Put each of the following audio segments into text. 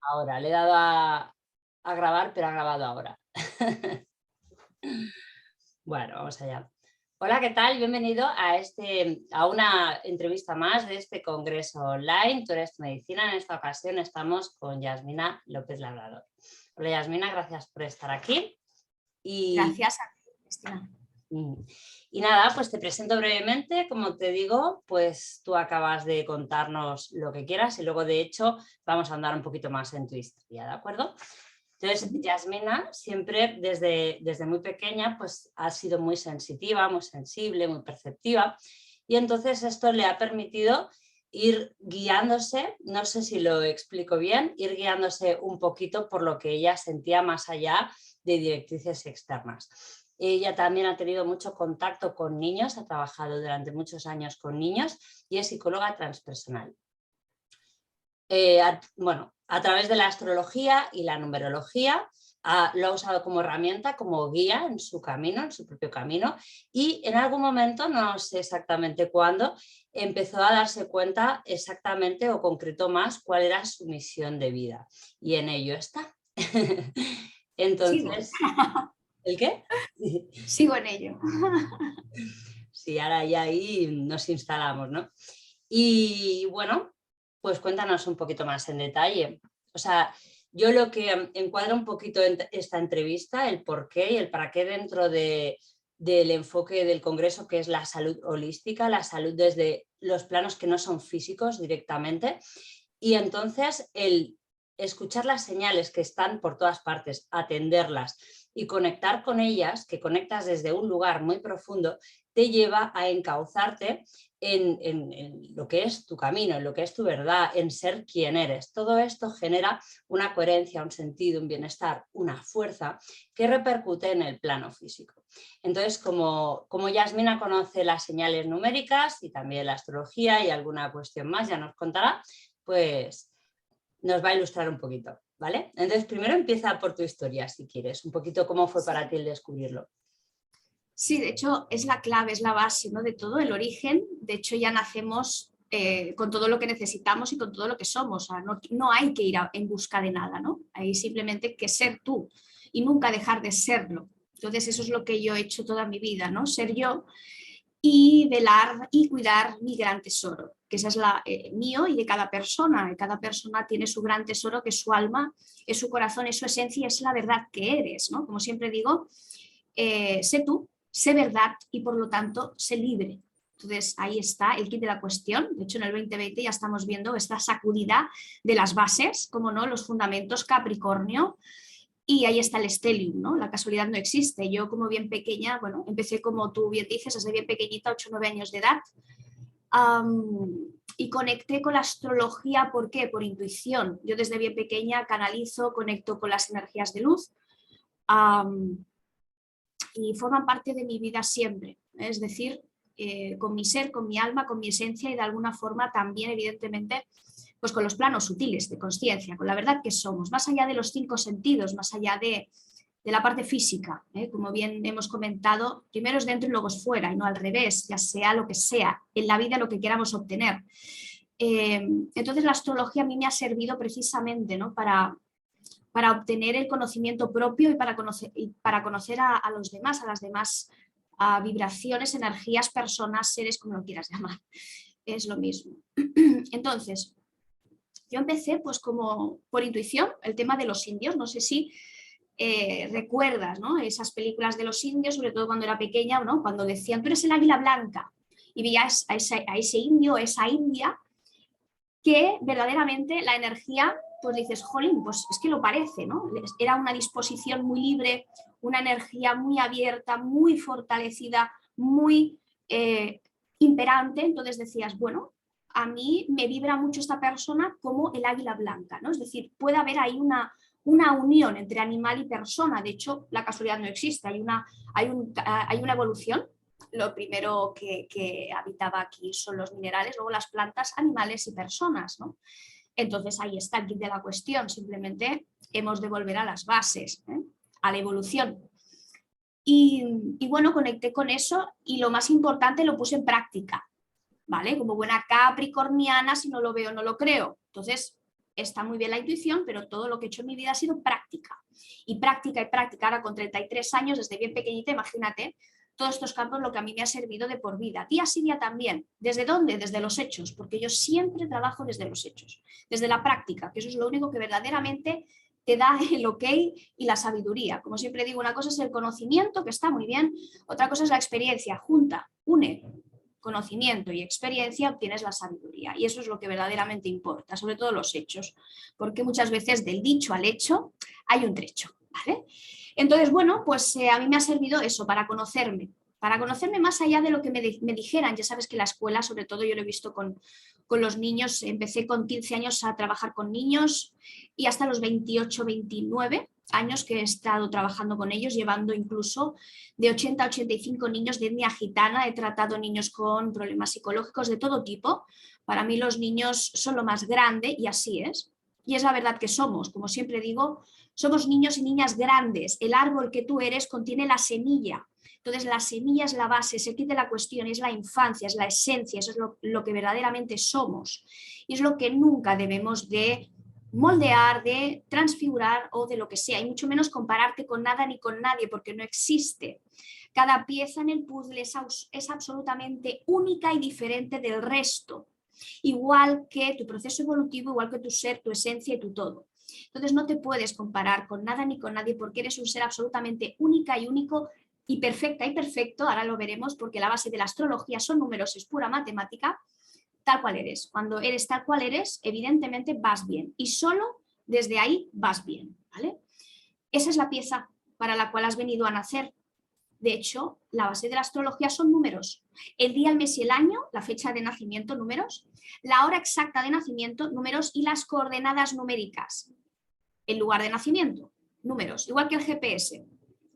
ahora, le he dado a grabar, pero ha grabado ahora. Bueno, vamos allá. Hola, ¿qué tal? Bienvenido a una entrevista más de este congreso online. Tú eres medicina. En esta ocasión estamos con Yasmina López Labrador. Hola, Yasmina, gracias por estar aquí. Gracias a ti, Cristina. Y nada, pues te presento brevemente. Como te digo, pues tú acabas de contarnos lo que quieras y luego, de hecho, vamos a andar un poquito más en tu historia, ¿de acuerdo? Entonces, Yasmina siempre desde muy pequeña pues ha sido muy sensitiva, muy sensible, muy perceptiva, y entonces esto le ha permitido ir guiándose, no sé si lo explico bien, ir guiándose un poquito por lo que ella sentía más allá de directrices externas. Ella también ha tenido mucho contacto con niños, ha trabajado durante muchos años con niños y es psicóloga transpersonal. Bueno, a través de la astrología y la numerología lo ha usado como herramienta, como guía en su camino, en su propio camino, y en algún momento, no sé exactamente cuándo, empezó a darse cuenta exactamente o concretó más cuál era su misión de vida, y en ello está. Entonces, ¿el qué? Sigo en ello. Sí, ahora ya ahí nos instalamos, ¿no? Y bueno, pues cuéntanos un poquito más en detalle. O sea, yo lo que encuadro un poquito en esta entrevista, el por qué y el para qué dentro del enfoque del Congreso, que es la salud holística, la salud desde los planos que no son físicos directamente. Y entonces el escuchar las señales que están por todas partes, atenderlas y conectar con ellas, que conectas desde un lugar muy profundo, te lleva a encauzarte en lo que es tu camino, en lo que es tu verdad, en ser quien eres. Todo esto genera una coherencia, un sentido, un bienestar, una fuerza que repercute en el plano físico. Entonces, como Yasmina conoce las señales numéricas y también la astrología y alguna cuestión más, ya nos contará, pues nos va a ilustrar un poquito, ¿vale? Entonces, primero empieza por tu historia, si quieres, un poquito cómo fue para ti el descubrirlo. Sí, de hecho es la clave, es la base, ¿no? De todo, el origen. De hecho ya nacemos con todo lo que necesitamos y con todo lo que somos. O sea, no hay que ir en busca de nada, ¿no? Hay simplemente que ser tú y nunca dejar de serlo. Entonces eso es lo que yo he hecho toda mi vida, ¿no? Ser yo y velar y cuidar mi gran tesoro, que esa es la mío y de cada persona. Cada persona tiene su gran tesoro, que es su alma, es su corazón, es su esencia, es la verdad que eres, ¿no? Como siempre digo, sé tú, sé verdad y por lo tanto sé libre. Entonces ahí está el kit de la cuestión. De hecho en el 2020 ya estamos viendo esta sacudida de las bases, como no, los fundamentos Capricornio, y ahí está el stellium, ¿no? La casualidad no existe. Yo como bien pequeña, bueno, empecé como tú bien dices, desde bien pequeñita, 8 o 9 años de edad, y conecté con la astrología. ¿Por qué? Por intuición. Yo desde bien pequeña canalizo, conecto con las energías de luz, y forman parte de mi vida siempre. Es decir, con mi ser, con mi alma, con mi esencia y de alguna forma también, evidentemente, pues con los planos sutiles de conciencia, con la verdad que somos, más allá de los 5 sentidos, más allá de la parte física, como bien hemos comentado, primero es dentro y luego es fuera, y no al revés, ya sea lo que sea, en la vida lo que queramos obtener. Entonces la astrología a mí me ha servido precisamente, ¿no? para obtener el conocimiento propio y para conocer a los demás, a las demás vibraciones, energías, personas, seres, como lo quieras llamar. Es lo mismo. Entonces, yo empecé pues como por intuición, el tema de los indios, no sé si recuerdas, ¿no? Esas películas de los indios, sobre todo cuando era pequeña, ¿no? Cuando decían, tú eres el águila blanca, y veías a ese indio, a esa india, que verdaderamente la energía, pues dices, jolín, pues es que lo parece, ¿no? Era una disposición muy libre, una energía muy abierta, muy fortalecida, muy imperante. Entonces decías, bueno, a mí me vibra mucho esta persona como el águila blanca, ¿no? Es decir, puede haber ahí una unión entre animal y persona. De hecho, la casualidad no existe, hay una evolución. Lo primero que habitaba aquí son los minerales, luego las plantas, animales y personas, ¿no? Entonces ahí está el kit de la cuestión, simplemente hemos de volver a las bases, a la evolución. Y bueno, conecté con eso y lo más importante, lo puse en práctica, ¿vale? Como buena capricorniana, si no lo veo, no lo creo. Entonces, está muy bien la intuición, pero todo lo que he hecho en mi vida ha sido práctica. Y práctica y práctica. Ahora con 33 años, desde bien pequeñita, imagínate, todos estos campos lo que a mí me ha servido de por vida. Día sí, día también. ¿Desde dónde? Desde los hechos, porque yo siempre trabajo desde los hechos, desde la práctica, que eso es lo único que verdaderamente te da el ok y la sabiduría. Como siempre digo, una cosa es el conocimiento, que está muy bien, otra cosa es la experiencia. Junta, une conocimiento y experiencia, obtienes la sabiduría. Y eso es lo que verdaderamente importa, sobre todo los hechos, porque muchas veces del dicho al hecho hay un trecho, ¿vale? Entonces, bueno, pues a mí me ha servido eso, para conocerme más allá de lo que me dijeran. Ya sabes que la escuela, sobre todo yo lo he visto con los niños, empecé con 15 años a trabajar con niños y hasta los 28, 29 años que he estado trabajando con ellos, llevando incluso de 80 a 85 niños de etnia gitana. He tratado niños con problemas psicológicos de todo tipo. Para mí los niños son lo más grande y así es. Y es la verdad que somos, como siempre digo, somos niños y niñas grandes. El árbol que tú eres contiene la semilla. Entonces la semilla es la base, es el kit de la cuestión, es la infancia, es la esencia, eso es lo que verdaderamente somos. Y es lo que nunca debemos de moldear, de transfigurar o de lo que sea, y mucho menos compararte con nada ni con nadie, porque no existe. Cada pieza en el puzzle es absolutamente única y diferente del resto, igual que tu proceso evolutivo, igual que tu ser, tu esencia y tu todo. Entonces no te puedes comparar con nada ni con nadie, porque eres un ser absolutamente única y único y perfecta y perfecto. Ahora lo veremos, porque la base de la astrología son números, es pura matemática. Tal cual eres. Cuando eres tal cual eres, evidentemente vas bien. Y solo desde ahí vas bien, ¿vale? Esa es la pieza para la cual has venido a nacer. De hecho, la base de la astrología son números. El día, el mes y el año, la fecha de nacimiento, números. La hora exacta de nacimiento, números. Y las coordenadas numéricas. El lugar de nacimiento, números. Igual que el GPS.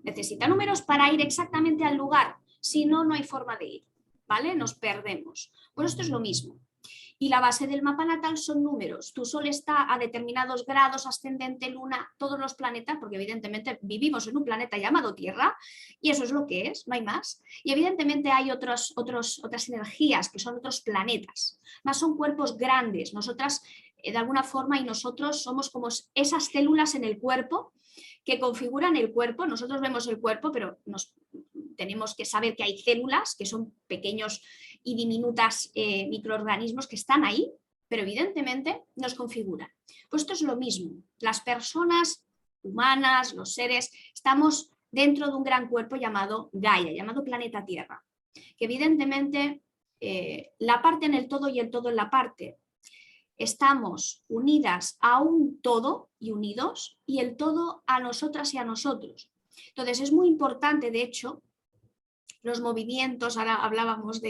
Necesita números para ir exactamente al lugar. Si no, no hay forma de ir, ¿vale? Nos perdemos. Pues esto es lo mismo. Y la base del mapa natal son números. Tu sol está a determinados grados, ascendente, luna, todos los planetas, porque evidentemente vivimos en un planeta llamado Tierra, y eso es lo que es, no hay más. Y evidentemente hay otras energías, que son otros planetas, más son cuerpos grandes. Nosotras, de alguna forma, y nosotros somos como esas células en el cuerpo que configuran el cuerpo. Nosotros vemos el cuerpo, pero tenemos que saber que hay células, que son pequeños y diminutas microorganismos que están ahí, pero evidentemente nos configuran. Pues esto es lo mismo. Las personas humanas, los seres, estamos dentro de un gran cuerpo llamado Gaia, llamado planeta Tierra, que evidentemente la parte en el todo y el todo en la parte. Estamos unidas a un todo y unidos, y el todo a nosotras y a nosotros. Entonces es muy importante, de hecho, los movimientos. Ahora hablábamos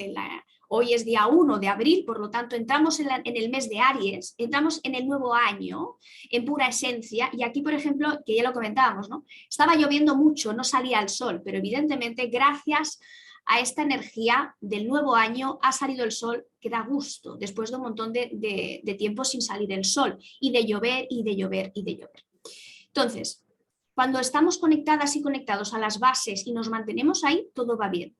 hoy es día 1 de abril, por lo tanto entramos en el mes de Aries, entramos en el nuevo año, en pura esencia, y aquí, por ejemplo, que ya lo comentábamos, ¿no? Estaba lloviendo mucho, no salía el sol, pero evidentemente gracias a esta energía del nuevo año ha salido el sol, que da gusto, después de un montón de tiempo sin salir el sol, y de llover, y de llover, y de llover. Entonces, cuando estamos conectadas y conectados a las bases y nos mantenemos ahí, todo va bien.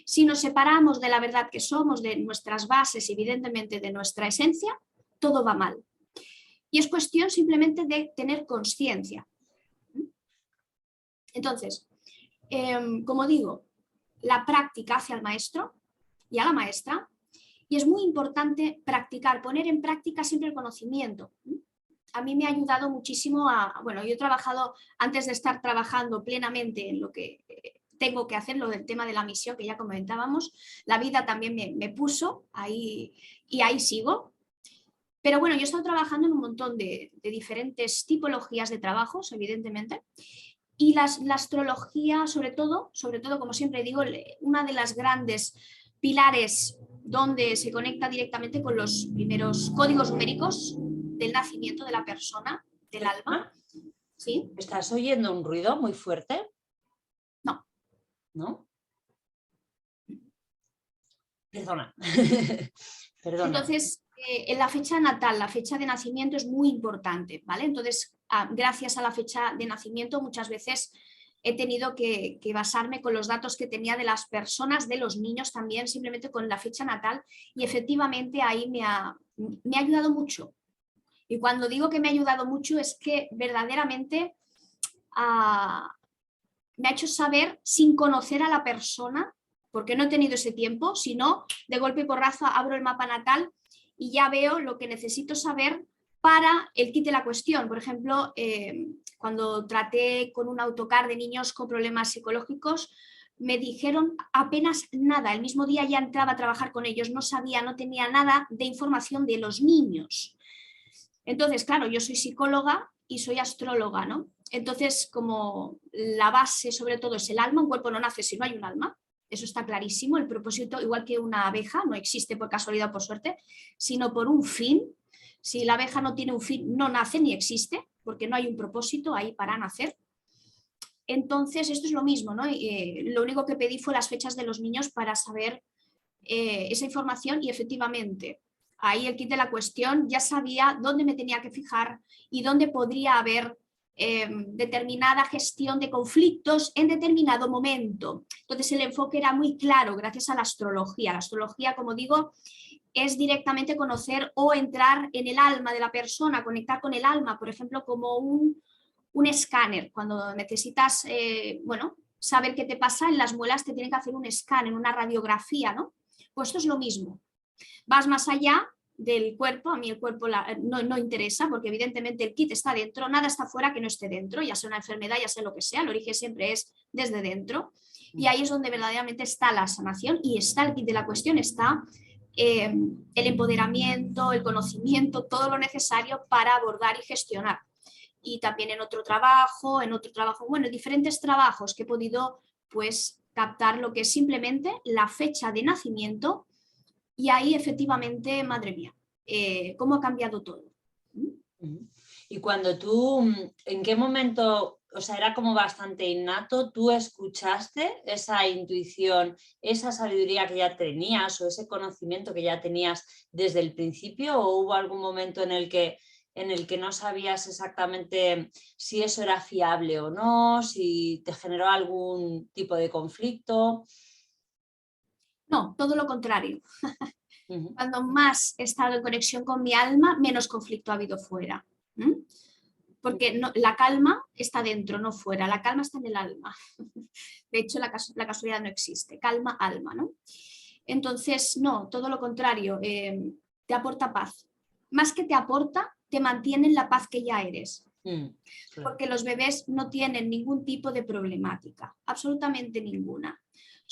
Si nos separamos de la verdad que somos, de nuestras bases, evidentemente de nuestra esencia, todo va mal. Y es cuestión simplemente de tener conciencia. Entonces, como digo, la práctica hacia el maestro y a la maestra, y es muy importante practicar, poner en práctica siempre el conocimiento. A mí me ha ayudado muchísimo bueno, yo he trabajado, antes de estar trabajando plenamente en lo que tengo que hacer, lo del tema de la misión que ya comentábamos, la vida también me puso ahí, y ahí sigo. Pero bueno, yo he estado trabajando en un montón de diferentes tipologías de trabajos, evidentemente, y la astrología, sobre todo, como siempre digo, una de las grandes pilares donde se conecta directamente con los primeros códigos numéricos del nacimiento de la persona, del alma. ¿Sí? ¿Estás oyendo un ruido muy fuerte? No. ¿No? Perdona. Perdona. Entonces, en la fecha natal, la fecha de nacimiento es muy importante, ¿vale? Entonces, gracias a la fecha de nacimiento, muchas veces he tenido que basarme con los datos que tenía de las personas, de los niños también, simplemente con la fecha natal, y efectivamente ahí me ha ayudado mucho. Y cuando digo que me ha ayudado mucho es que verdaderamente me ha hecho saber, sin conocer a la persona, porque no he tenido ese tiempo, sino de golpe y porrazo abro el mapa natal y ya veo lo que necesito saber para el kit de la cuestión. Por ejemplo, cuando traté con un autocar de niños con problemas psicológicos, me dijeron apenas nada. El mismo día ya entraba a trabajar con ellos, no sabía, no tenía nada de información de los niños. Entonces, claro, yo soy psicóloga y soy astróloga, ¿no? Entonces, como la base sobre todo es el alma, un cuerpo no nace si no hay un alma, eso está clarísimo, el propósito, igual que una abeja, no existe por casualidad o por suerte, sino por un fin. Si la abeja no tiene un fin, no nace ni existe, porque no hay un propósito ahí para nacer. Entonces, esto es lo mismo, ¿no? Lo único que pedí fue las fechas de los niños para saber esa información y efectivamente ahí el kit de la cuestión ya sabía dónde me tenía que fijar y dónde podría haber determinada gestión de conflictos en determinado momento. Entonces el enfoque era muy claro gracias a la astrología. La astrología, como digo, es directamente conocer o entrar en el alma de la persona, conectar con el alma, por ejemplo, como un escáner. Cuando necesitas, bueno, saber qué te pasa en las muelas, te tienen que hacer un escáner, una radiografía, ¿no? Pues esto es lo mismo. Vas más allá del cuerpo, a mí el cuerpo no interesa porque evidentemente el kit está dentro, nada está fuera que no esté dentro, ya sea una enfermedad, ya sea lo que sea, el origen siempre es desde dentro y ahí es donde verdaderamente está la sanación y está el kit de la cuestión, está el empoderamiento, el conocimiento, todo lo necesario para abordar y gestionar. Y también en otro trabajo, bueno, diferentes trabajos que he podido pues captar lo que es simplemente la fecha de nacimiento. Y ahí efectivamente, madre mía, cómo ha cambiado todo. Y cuando tú, ¿en qué momento, o sea, era como bastante innato, tú escuchaste esa intuición, esa sabiduría que ya tenías o ese conocimiento que ya tenías desde el principio o hubo algún momento en el que no sabías exactamente si eso era fiable o no, si te generó algún tipo de conflicto? No, todo lo contrario. Cuando más he estado en conexión con mi alma, menos conflicto ha habido fuera. Porque no, la calma está dentro, no fuera. La calma está en el alma. De hecho, la casualidad no existe. Calma, alma, ¿no? Entonces, no, todo lo contrario. Te aporta paz. Más que te aporta, te mantiene en la paz que ya eres. Claro. Porque los bebés no tienen ningún tipo de problemática. Absolutamente ninguna.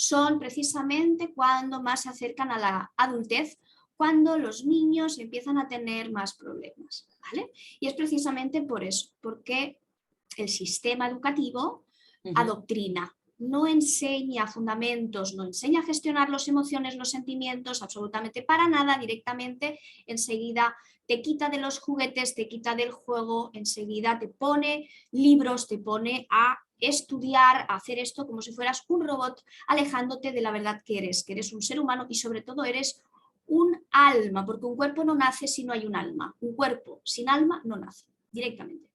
Son precisamente cuando más se acercan a la adultez, cuando los niños empiezan a tener más problemas, ¿vale? Y es precisamente por eso, porque el sistema educativo adoctrina, no enseña fundamentos, no enseña a gestionar las emociones, los sentimientos, absolutamente para nada, directamente, enseguida te quita de los juguetes, te quita del juego, enseguida te pone libros, te pone a estudiar, a hacer esto como si fueras un robot, alejándote de la verdad que eres un ser humano y sobre todo eres un alma, porque un cuerpo no nace si no hay un alma. Un cuerpo sin alma no nace, directamente.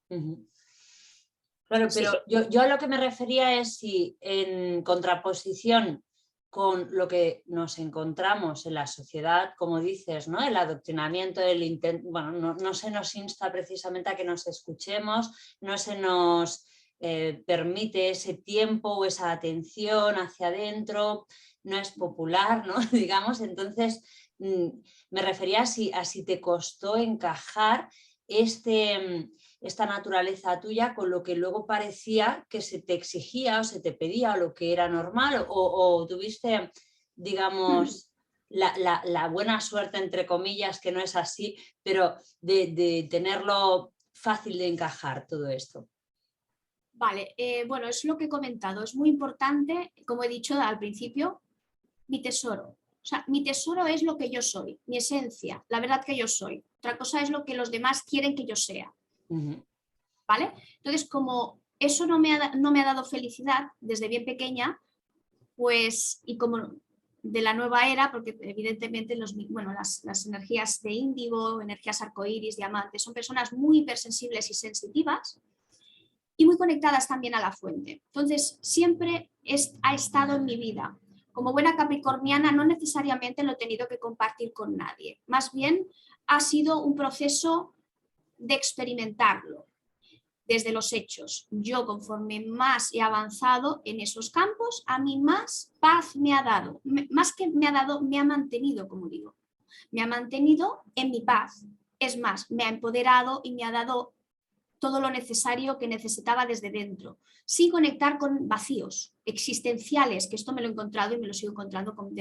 Claro, pero sí. yo a lo que me refería es si en contraposición con lo que nos encontramos en la sociedad, como dices, ¿no? El adoctrinamiento, el intento, bueno, no se nos insta precisamente a que nos escuchemos, no se nos permite ese tiempo o esa atención hacia adentro, no es popular, ¿no? Digamos, entonces me refería a si te costó encajar esta naturaleza tuya con lo que luego parecía que se te exigía o se te pedía o lo que era normal o tuviste, digamos, la buena suerte, entre comillas, que no es así, pero de tenerlo fácil de encajar todo esto. Vale, bueno, es lo que he comentado, es muy importante, como he dicho al principio, mi tesoro. O sea, mi tesoro es lo que yo soy, mi esencia, la verdad que yo soy. Otra cosa es lo que los demás quieren que yo sea. ¿Vale? Entonces, como eso no me ha dado felicidad desde bien pequeña, pues, y como de la nueva era, porque evidentemente las energías de índigo, energías arcoíris, diamantes, son personas muy hipersensibles y sensitivas y muy conectadas también a la fuente. Entonces, siempre ha estado en mi vida. Como buena capricorniana no necesariamente lo he tenido que compartir con nadie. Más bien ha sido un proceso de experimentarlo desde los hechos. Yo, conforme más he avanzado en esos campos, a mí más paz me ha dado. Más que me ha dado, me ha mantenido, como digo. Me ha mantenido en mi paz. Es más, me ha empoderado y me ha dado todo lo necesario que necesitaba desde dentro, sin conectar con vacíos existenciales, que esto me lo he encontrado y me lo sigo encontrando con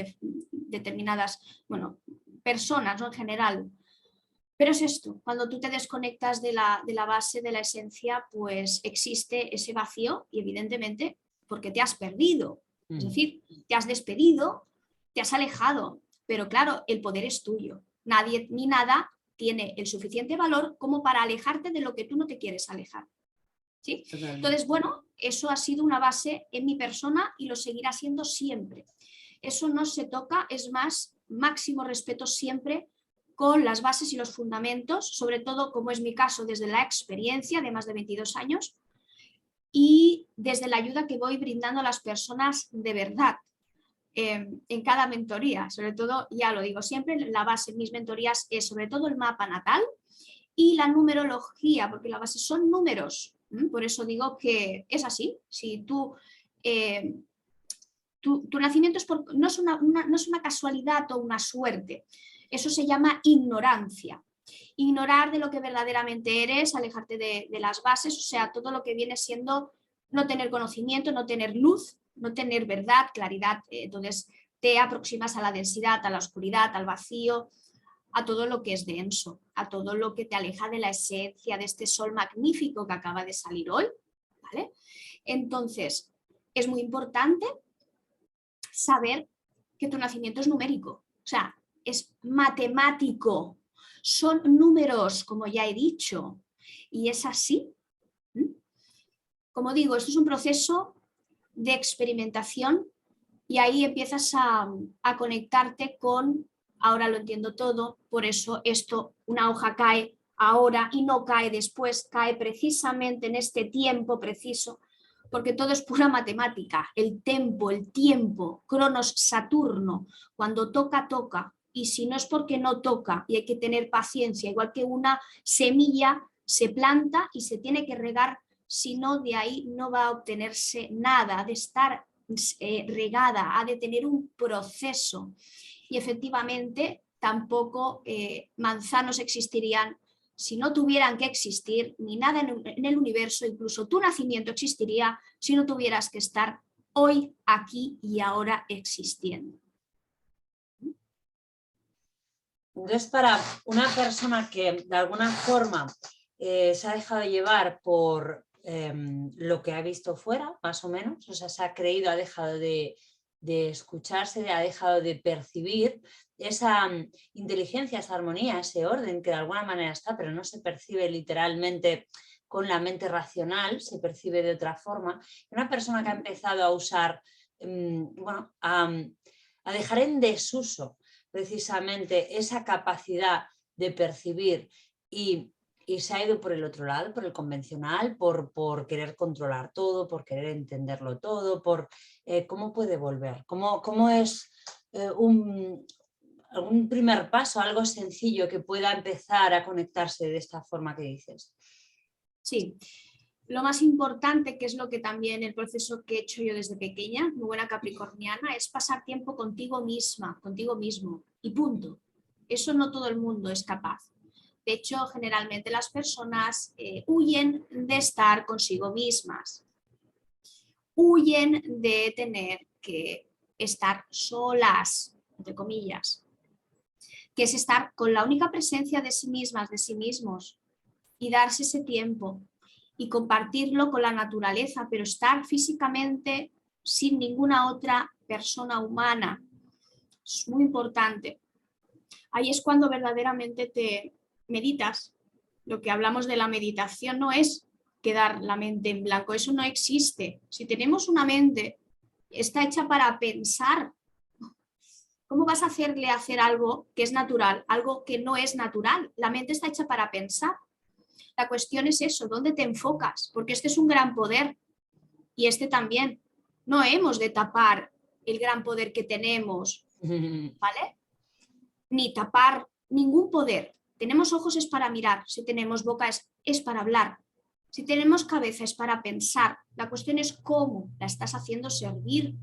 determinadas, bueno, personas, ¿no? En general. Pero es esto, cuando tú te desconectas de la base, de la esencia, pues existe ese vacío y evidentemente porque te has perdido, es decir, te has despedido, te has alejado, pero claro, el poder es tuyo. Nadie ni nada tiene el suficiente valor como para alejarte de lo que tú no te quieres alejar. ¿Sí? Entonces, bueno, eso ha sido una base en mi persona y lo seguirá siendo siempre. Eso no se toca, es más, máximo respeto siempre con las bases y los fundamentos, sobre todo, como es mi caso, desde la experiencia de más de 22 años y desde la ayuda que voy brindando a las personas de verdad en cada mentoría. Sobre todo, ya lo digo siempre, la base en mis mentorías es sobre todo el mapa natal y la numerología, porque la base son números. Por eso digo que es así. Si tú... Tu nacimiento no es una casualidad o una suerte, eso se llama ignorancia. Ignorar de lo que verdaderamente eres, alejarte de las bases, o sea, todo lo que viene siendo no tener conocimiento, no tener luz, no tener verdad, claridad. Entonces te aproximas a la densidad, a la oscuridad, al vacío, a todo lo que es denso, a todo lo que te aleja de la esencia de este sol magnífico que acaba de salir hoy, ¿vale? Entonces, es muy importante saber que tu nacimiento es numérico, o sea, es matemático, son números, como ya he dicho, y es así. Como digo, esto es un proceso de experimentación y ahí empiezas a conectarte con, ahora lo entiendo todo, por eso esto, una hoja cae ahora y no cae después, cae precisamente en este tiempo preciso, porque todo es pura matemática, el tiempo, Cronos, Saturno, cuando toca, toca, y si no es porque no toca y hay que tener paciencia, igual que una semilla se planta y se tiene que regar, si no de ahí no va a obtenerse nada, ha de estar regada, ha de tener un proceso y efectivamente tampoco manzanos existirían si no tuvieran que existir, ni nada en el universo, incluso tu nacimiento existiría si no tuvieras que estar hoy, aquí y ahora existiendo. Entonces, para una persona que de alguna forma se ha dejado llevar por lo que ha visto fuera, más o menos, o sea, se ha creído, ha dejado de escucharse, ha dejado de percibir esa inteligencia, esa armonía, ese orden que de alguna manera está, pero no se percibe literalmente con la mente racional, se percibe de otra forma. Una persona que ha empezado a usar, bueno, a dejar en desuso precisamente esa capacidad de percibir y se ha ido por el otro lado, por el convencional, por querer controlar todo, por querer entenderlo todo, por cómo puede volver, cómo es algún primer paso, algo sencillo que pueda empezar a conectarse de esta forma que dices. Sí, lo más importante, que es lo que también el proceso que he hecho yo desde pequeña, muy buena capricorniana, es pasar tiempo contigo misma, contigo mismo, y punto. Eso no todo el mundo es capaz. De hecho, generalmente las personas huyen de estar consigo mismas, huyen de tener que estar solas, entre comillas, que es estar con la única presencia de sí mismas, de sí mismos, y darse ese tiempo y compartirlo con la naturaleza, pero estar físicamente sin ninguna otra persona humana. Es muy importante. Ahí es cuando verdaderamente te meditas. Lo que hablamos de la meditación no es quedar la mente en blanco, eso no existe. Si tenemos una mente, está hecha para pensar. ¿Cómo vas a hacerle hacer algo que es natural, algo que no es natural? La mente está hecha para pensar. La cuestión es eso, ¿dónde te enfocas? Porque este es un gran poder y este también. No hemos de tapar el gran poder que tenemos, ¿vale? Ni tapar ningún poder. tenemos ojos es para mirar, si tenemos boca es para hablar, si tenemos cabeza es para pensar. La cuestión es cómo la estás haciendo servir,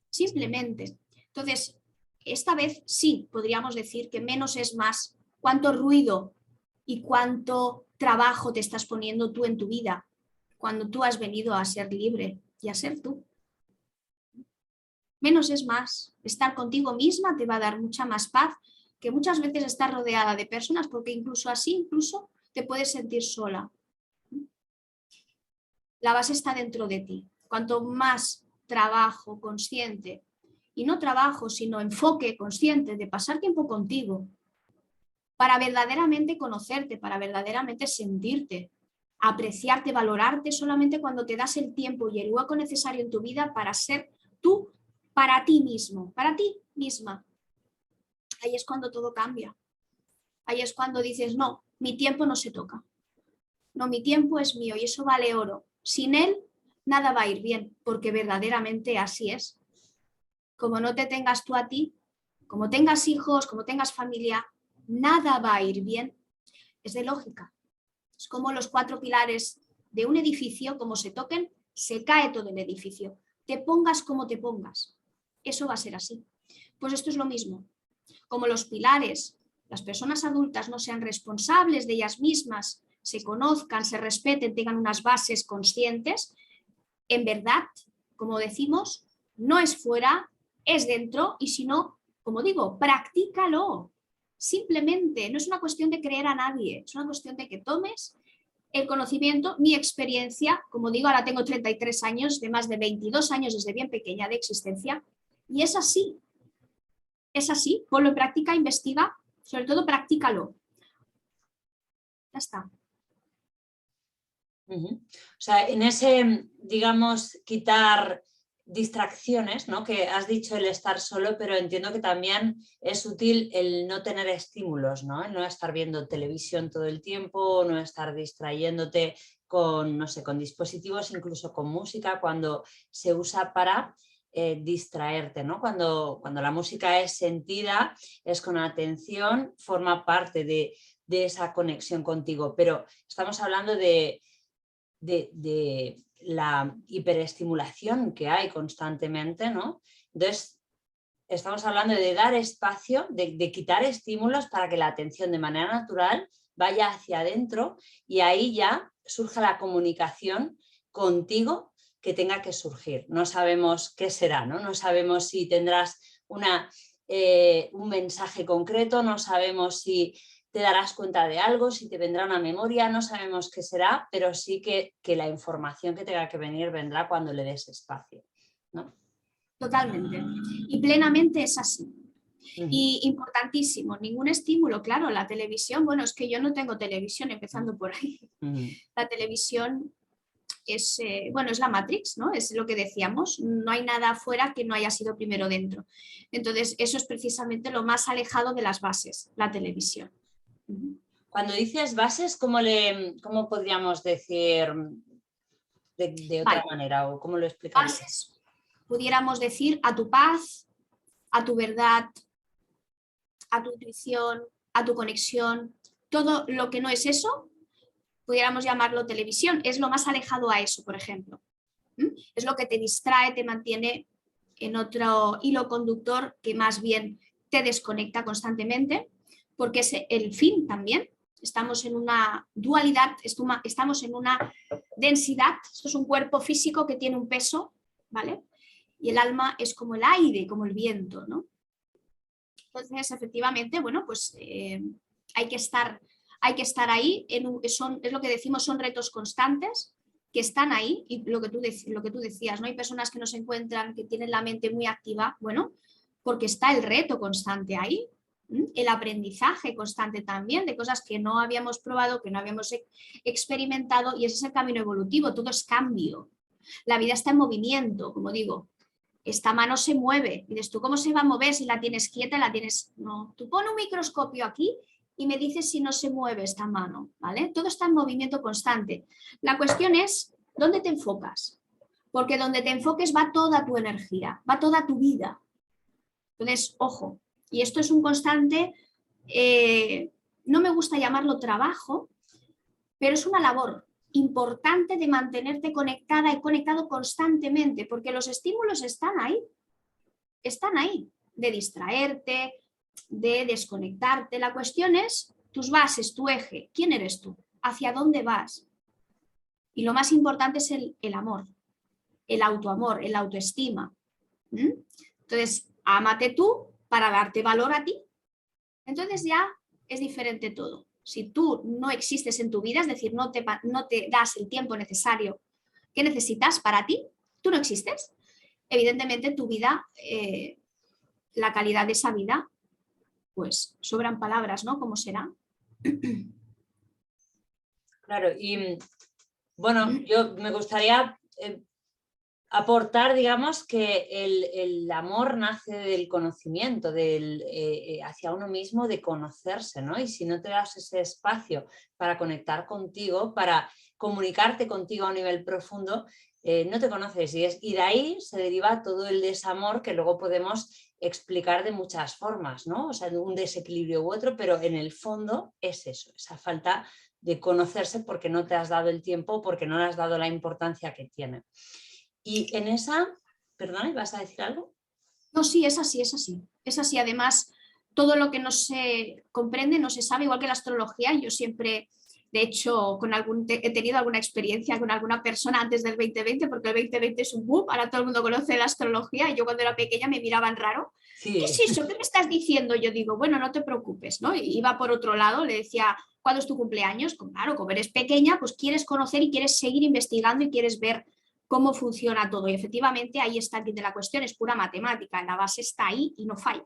simplemente. Entonces, esta vez sí podríamos decir que menos es más. Cuánto ruido y cuánto trabajo te estás poniendo tú en tu vida cuando tú has venido a ser libre y a ser tú. Menos es más. Estar contigo misma te va a dar mucha más paz que muchas veces estar rodeada de personas, porque incluso así, incluso te puedes sentir sola. La base está dentro de ti. Cuanto más trabajo consciente, y no trabajo, sino enfoque consciente de pasar tiempo contigo, para verdaderamente conocerte, para verdaderamente sentirte, apreciarte, valorarte solamente cuando te das el tiempo y el hueco necesario en tu vida para ser tú, para ti mismo, para ti misma. Ahí es cuando todo cambia. Ahí es cuando dices, no, mi tiempo no se toca. No, mi tiempo es mío y eso vale oro. Sin él, nada va a ir bien, porque verdaderamente así es. Como no te tengas tú a ti, como tengas hijos, como tengas familia, nada va a ir bien. Es de lógica. Es como los 4 pilares de un edificio, como se toquen, se cae todo el edificio. Te pongas como te pongas. Eso va a ser así. Pues esto es lo mismo. Como los pilares, las personas adultas no sean responsables de ellas mismas, se conozcan, se respeten, tengan unas bases conscientes, en verdad, como decimos, no es fuera, es dentro, y si no, como digo, practícalo. Simplemente, no es una cuestión de creer a nadie, es una cuestión de que tomes el conocimiento, mi experiencia, como digo, ahora tengo 33 años, de más de 22 años desde bien pequeña de existencia, y es así, ponlo en práctica, investiga, sobre todo practícalo. Ya está. O sea, en ese, digamos, quitar distracciones, ¿no? Que has dicho el estar solo, pero entiendo que también es útil el no tener estímulos, ¿no? El no estar viendo televisión todo el tiempo, no estar distrayéndote con, no sé, con dispositivos, incluso con música, cuando se usa para distraerte, ¿no? Cuando la música es sentida, es con atención, forma parte de esa conexión contigo, pero estamos hablando de la hiperestimulación que hay constantemente, ¿no? Entonces, estamos hablando de dar espacio, de quitar estímulos para que la atención de manera natural vaya hacia adentro y ahí ya surja la comunicación contigo que tenga que surgir. No sabemos qué será, ¿no? No sabemos si tendrás un mensaje concreto, no sabemos si te darás cuenta de algo, si te vendrá una memoria, no sabemos qué será, pero sí que la información que tenga que venir vendrá cuando le des espacio, ¿no? Totalmente. Y plenamente es así. Y importantísimo, ningún estímulo, claro, la televisión, bueno, es que yo no tengo televisión, empezando por ahí. La televisión es, bueno, es la Matrix, ¿no? Es lo que decíamos, no hay nada afuera que no haya sido primero dentro. Entonces, eso es precisamente lo más alejado de las bases, la televisión. Cuando dices bases, ¿cómo podríamos decir de otra manera o cómo lo explicarías? Bases, pudiéramos decir a tu paz, a tu verdad, a tu intuición, a tu conexión, todo lo que no es eso, pudiéramos llamarlo televisión, es lo más alejado a eso, por ejemplo. Es lo que te distrae, te mantiene en otro hilo conductor que más bien te desconecta constantemente, porque es el fin también. Estamos en una dualidad, estamos en una densidad, esto es un cuerpo físico que tiene un peso, ¿vale? Y el alma es como el aire, como el viento, ¿no? Entonces, efectivamente, bueno, pues hay que estar ahí, es lo que decimos, son retos constantes que están ahí, y lo que tú decías, ¿no? Hay personas que no se encuentran, que tienen la mente muy activa, bueno, porque está el reto constante ahí, el aprendizaje constante también de cosas que no habíamos probado, que no habíamos experimentado, y ese es el camino evolutivo, todo es cambio. La vida está en movimiento, como digo. Esta mano se mueve. Y dices, ¿tú cómo se va a mover si la tienes quieta? No, tú pon un microscopio aquí y me dices si no se mueve esta mano, ¿vale? Todo está en movimiento constante. La cuestión es, ¿dónde te enfocas? Porque donde te enfoques va toda tu energía, va toda tu vida. Entonces, ojo, y esto es un constante no me gusta llamarlo trabajo, pero es una labor importante de mantenerte conectada y conectado constantemente, porque los estímulos están ahí, de distraerte, de desconectarte. La cuestión es tus bases, tu eje, quién eres tú, hacia dónde vas. Y lo más importante es el amor, el autoamor, el autoestima. Entonces, ámate tú para darte valor a ti. Entonces ya es diferente todo. Si tú no existes en tu vida, es decir, no te das el tiempo necesario que necesitas para ti, tú no existes. Evidentemente tu vida, la calidad de esa vida, pues sobran palabras, ¿no? ¿Cómo será? Claro, y bueno, yo me gustaría aportar, digamos, que el amor nace del conocimiento, hacia uno mismo, de conocerse, ¿no? Y si no te das ese espacio para conectar contigo, para comunicarte contigo a un nivel profundo, no te conoces. Y de ahí se deriva todo el desamor que luego podemos explicar de muchas formas, ¿no? O sea, de un desequilibrio u otro, pero en el fondo es eso, esa falta de conocerse porque no te has dado el tiempo, porque no le has dado la importancia que tiene. Y en esa, perdona, ¿vas a decir algo? No, sí, es así, es así. Es así, además, todo lo que no se comprende, no se sabe, igual que la astrología. Yo siempre, de hecho, he tenido alguna experiencia con alguna persona antes del 2020, porque el 2020 es un boom, ahora todo el mundo conoce la astrología, y yo cuando era pequeña me miraban raro. Sí. ¿Qué es eso? ¿Qué me estás diciendo? Yo digo, bueno, no te preocupes, ¿no? Y iba por otro lado, le decía, ¿cuándo es tu cumpleaños? Claro, como eres pequeña, pues quieres conocer y quieres seguir investigando y quieres ver cómo funciona todo. Y efectivamente ahí está el kit de la cuestión, es pura matemática, la base está ahí y no falla.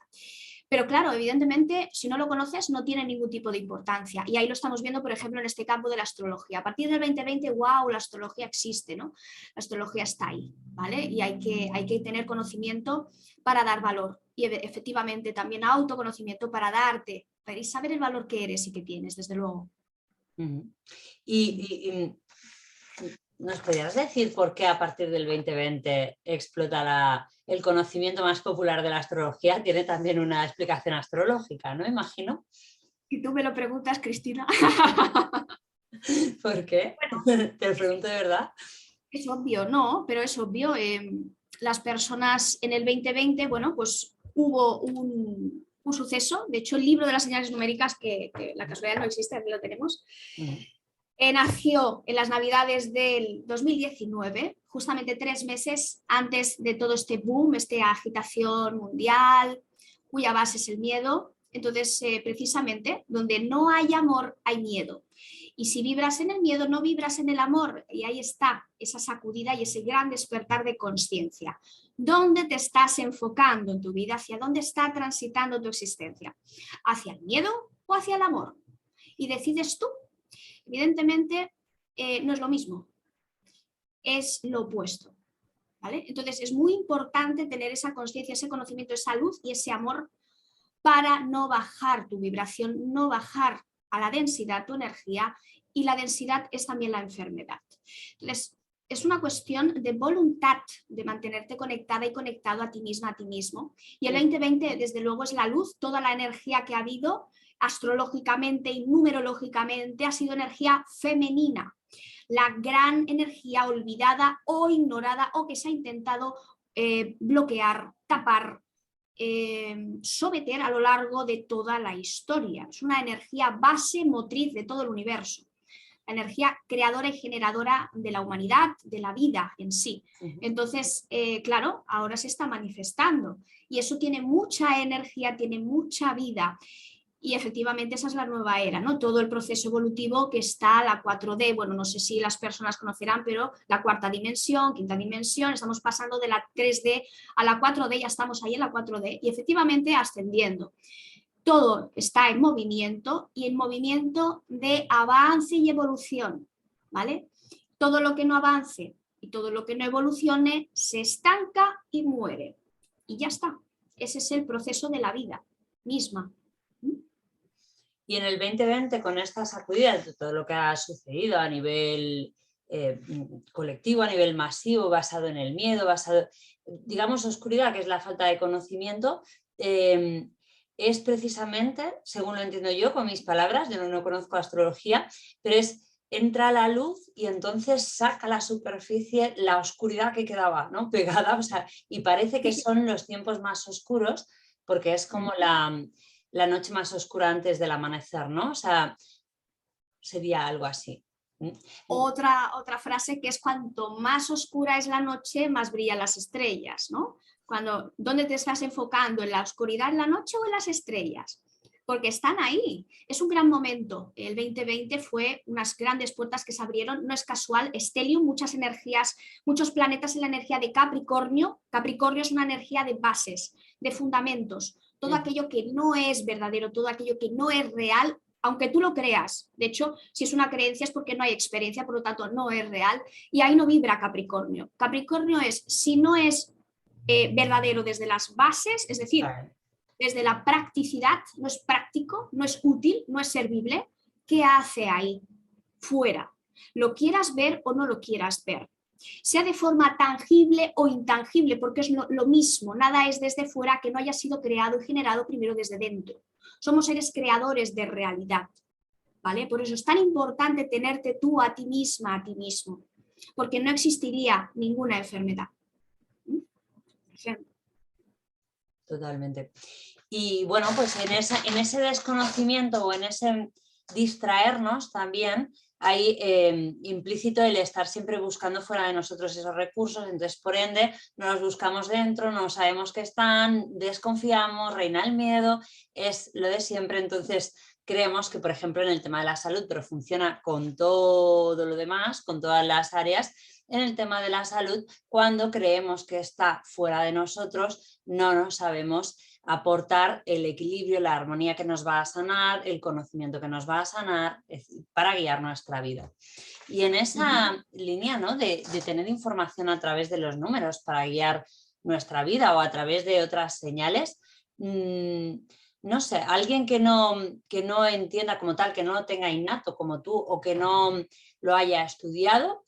Pero claro, evidentemente, si no lo conoces, no tiene ningún tipo de importancia. Y ahí lo estamos viendo, por ejemplo, en este campo de la astrología. A partir del 2020, wow, la astrología existe, ¿no? La astrología está ahí, ¿vale? Y hay que tener conocimiento para dar valor. Y efectivamente también autoconocimiento para darte, para saber el valor que eres y que tienes, desde luego. Y ¿nos podrías decir por qué a partir del 2020 explota el conocimiento más popular de la astrología? Tiene también una explicación astrológica, ¿no? Imagino. Y tú me lo preguntas, Cristina. ¿Por qué? Bueno, te lo pregunto de verdad. Es obvio, no, pero es obvio. Las personas en el 2020, bueno, pues hubo un suceso. De hecho, el libro de las señales numéricas, que la casualidad no existe, aquí lo tenemos, nació en las Navidades del 2019, justamente 3 meses antes de todo este boom, esta agitación mundial, cuya base es el miedo. Entonces, precisamente, donde no hay amor, hay miedo. Y si vibras en el miedo, no vibras en el amor. Y ahí está esa sacudida y ese gran despertar de conciencia. ¿Dónde te estás enfocando en tu vida? ¿Hacia dónde está transitando tu existencia? ¿Hacia el miedo o hacia el amor? Y decides tú. Evidentemente, no es lo mismo. Es lo opuesto. ¿Vale? Entonces, es muy importante tener esa conciencia, ese conocimiento, esa luz y ese amor para no bajar tu vibración, no bajar a la densidad tu energía, y la densidad es también la enfermedad. Entonces, es una cuestión de voluntad de mantenerte conectada y conectado a ti misma, a ti mismo. Y el 2020, desde luego, es la luz, toda la energía que ha habido astrológicamente y numerológicamente ha sido energía femenina. La gran energía olvidada o ignorada o que se ha intentado bloquear, tapar, someter a lo largo de toda la historia. Es una energía base motriz de todo el universo, la energía creadora y generadora de la humanidad, de la vida en sí. Entonces, claro, ahora se está manifestando y eso tiene mucha energía, tiene mucha vida. Y efectivamente esa es la nueva era, ¿no? Todo el proceso evolutivo que está la 4D, bueno, no sé si las personas conocerán, pero la cuarta dimensión, quinta dimensión, estamos pasando de la 3D a la 4D, ya estamos ahí en la 4D y efectivamente ascendiendo. Todo está en movimiento y en movimiento de avance y evolución, ¿vale? Todo lo que no avance y todo lo que no evolucione se estanca y muere. Y ya está. Ese es el proceso de la vida misma. Y en el 2020, con esta sacudida de todo lo que ha sucedido a nivel colectivo, a nivel masivo, basado en el miedo, basado, digamos, oscuridad, que es la falta de conocimiento, es precisamente, según lo entiendo yo con mis palabras, yo no conozco astrología, pero entra la luz y entonces saca a la superficie la oscuridad que quedaba, ¿no? Pegada, o sea, y parece que son los tiempos más oscuros porque es como la noche más oscura antes del amanecer, ¿no? O sea, sería algo así. Otra frase que es: cuanto más oscura es la noche, más brillan las estrellas, ¿no? ¿Dónde te estás enfocando? ¿En la oscuridad en la noche o en las estrellas? Porque están ahí. Es un gran momento. El 2020 fue unas grandes puertas que se abrieron. No es casual. Stellium, muchas energías, muchos planetas en la energía de Capricornio. Capricornio es una energía de bases, de fundamentos. Todo aquello que no es verdadero, todo aquello que no es real, aunque tú lo creas. De hecho, si es una creencia es porque no hay experiencia, por lo tanto no es real. Y ahí no vibra Capricornio. Capricornio es, si no es verdadero desde las bases, es decir, desde la practicidad, no es práctico, no es útil, no es servible, ¿qué hace ahí? Fuera. Lo quieras ver o no lo quieras ver. Sea de forma tangible o intangible, porque es lo mismo, nada es desde fuera que no haya sido creado y generado primero desde dentro. Somos seres creadores de realidad, ¿vale? Por eso es tan importante tenerte tú a ti misma, a ti mismo, porque no existiría ninguna enfermedad. Totalmente. Y bueno, pues en ese desconocimiento o en ese distraernos también hay implícito el estar siempre buscando fuera de nosotros esos recursos, entonces por ende no los buscamos dentro, no sabemos que están, desconfiamos, reina el miedo, es lo de siempre. Entonces creemos que, por ejemplo, en el tema de la salud, pero funciona con todo lo demás, con todas las áreas, en el tema de la salud, cuando creemos que está fuera de nosotros, no nos sabemos aportar el equilibrio, la armonía que nos va a sanar, el conocimiento que nos va a sanar, para guiar nuestra vida. Y en esa línea, ¿no?, de tener información a través de los números para guiar nuestra vida o a través de otras señales, no sé, alguien que no entienda como tal, que no lo tenga innato como tú o que no lo haya estudiado,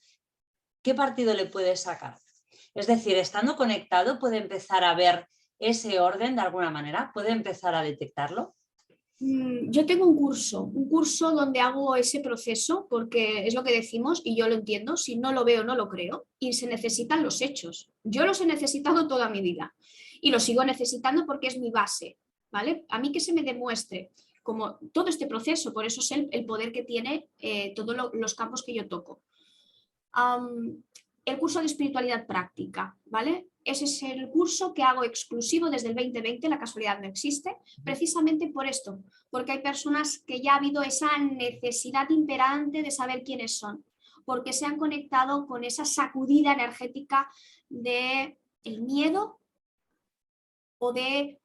¿qué partido le puede sacar? Es decir, estando conectado puede empezar a ver ese orden de alguna manera, puede empezar a detectarlo. Yo tengo un curso donde hago ese proceso, porque es lo que decimos y yo lo entiendo: si no lo veo no lo creo, y se necesitan los hechos. Yo los he necesitado toda mi vida y los sigo necesitando porque es mi base, ¿vale? A mí que se me demuestre como todo este proceso, por eso es el poder que tiene todos los campos que yo toco. El curso de espiritualidad práctica, ¿vale? Ese es el curso que hago exclusivo desde el 2020, la casualidad no existe, precisamente por esto, porque hay personas que ya ha habido esa necesidad imperante de saber quiénes son, porque se han conectado con esa sacudida energética de el miedo o de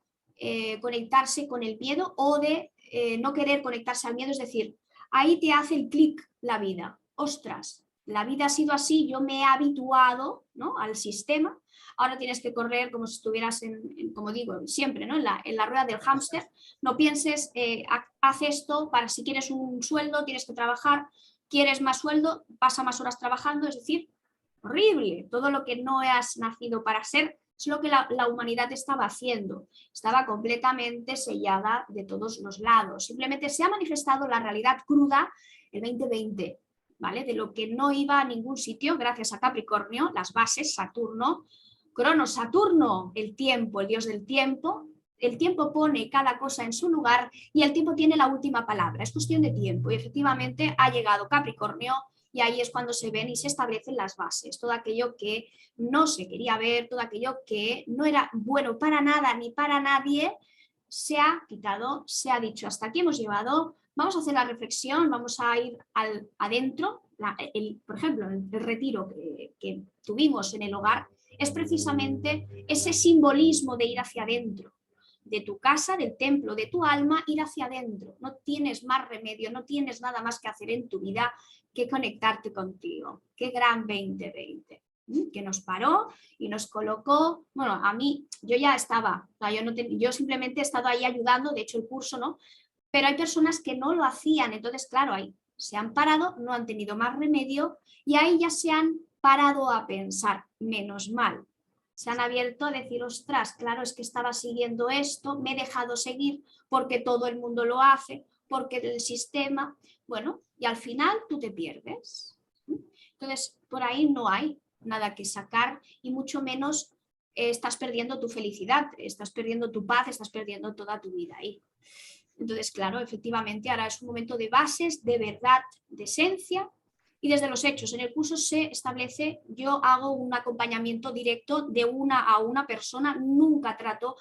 conectarse con el miedo o de no querer conectarse al miedo, es decir, ahí te hace el clic la vida. Ostras, la vida ha sido así, yo me he habituado, ¿no?, al sistema, ahora tienes que correr como si estuvieras como digo siempre, ¿no?, en la rueda del hámster. No pienses, haz esto, para si quieres un sueldo tienes que trabajar, quieres más sueldo, pasa más horas trabajando, es decir, horrible. Todo lo que no has nacido para ser es lo que la humanidad estaba haciendo. Estaba completamente sellada de todos los lados. Simplemente se ha manifestado la realidad cruda el 2020, ¿vale? De lo que no iba a ningún sitio gracias a Capricornio, las bases, Saturno, Cronos, Saturno, el tiempo, el dios del tiempo. El tiempo pone cada cosa en su lugar y el tiempo tiene la última palabra. Es cuestión de tiempo y efectivamente ha llegado Capricornio. Y ahí es cuando se ven y se establecen las bases, todo aquello que no se quería ver, todo aquello que no era bueno para nada ni para nadie, se ha quitado, se ha dicho: hasta aquí hemos llevado, vamos a hacer la reflexión, vamos a ir adentro. Por ejemplo, el retiro que tuvimos en el hogar es precisamente ese simbolismo de ir hacia adentro, de tu casa, del templo, de tu alma, ir hacia adentro. No tienes más remedio, no tienes nada más que hacer en tu vida que conectarte contigo. Qué gran 2020, que nos paró y nos colocó. Bueno, a mí, yo ya estaba, yo simplemente he estado ahí ayudando, de hecho el curso, ¿no? Pero hay personas que no lo hacían, entonces claro, ahí se han parado, no han tenido más remedio y ahí ya se han parado a pensar, menos mal. se han abierto a decir, ostras, claro, es que estaba siguiendo esto, me he dejado seguir porque todo el mundo lo hace, porque el sistema, bueno, y al final tú te pierdes. Entonces, por ahí no hay nada que sacar y mucho menos estás perdiendo tu felicidad, estás perdiendo tu paz, estás perdiendo toda tu vida ahí. Entonces, claro, efectivamente, ahora es un momento de bases, de verdad, de esencia y desde los hechos. En el curso se establece, yo hago un acompañamiento directo de una a una persona, nunca trato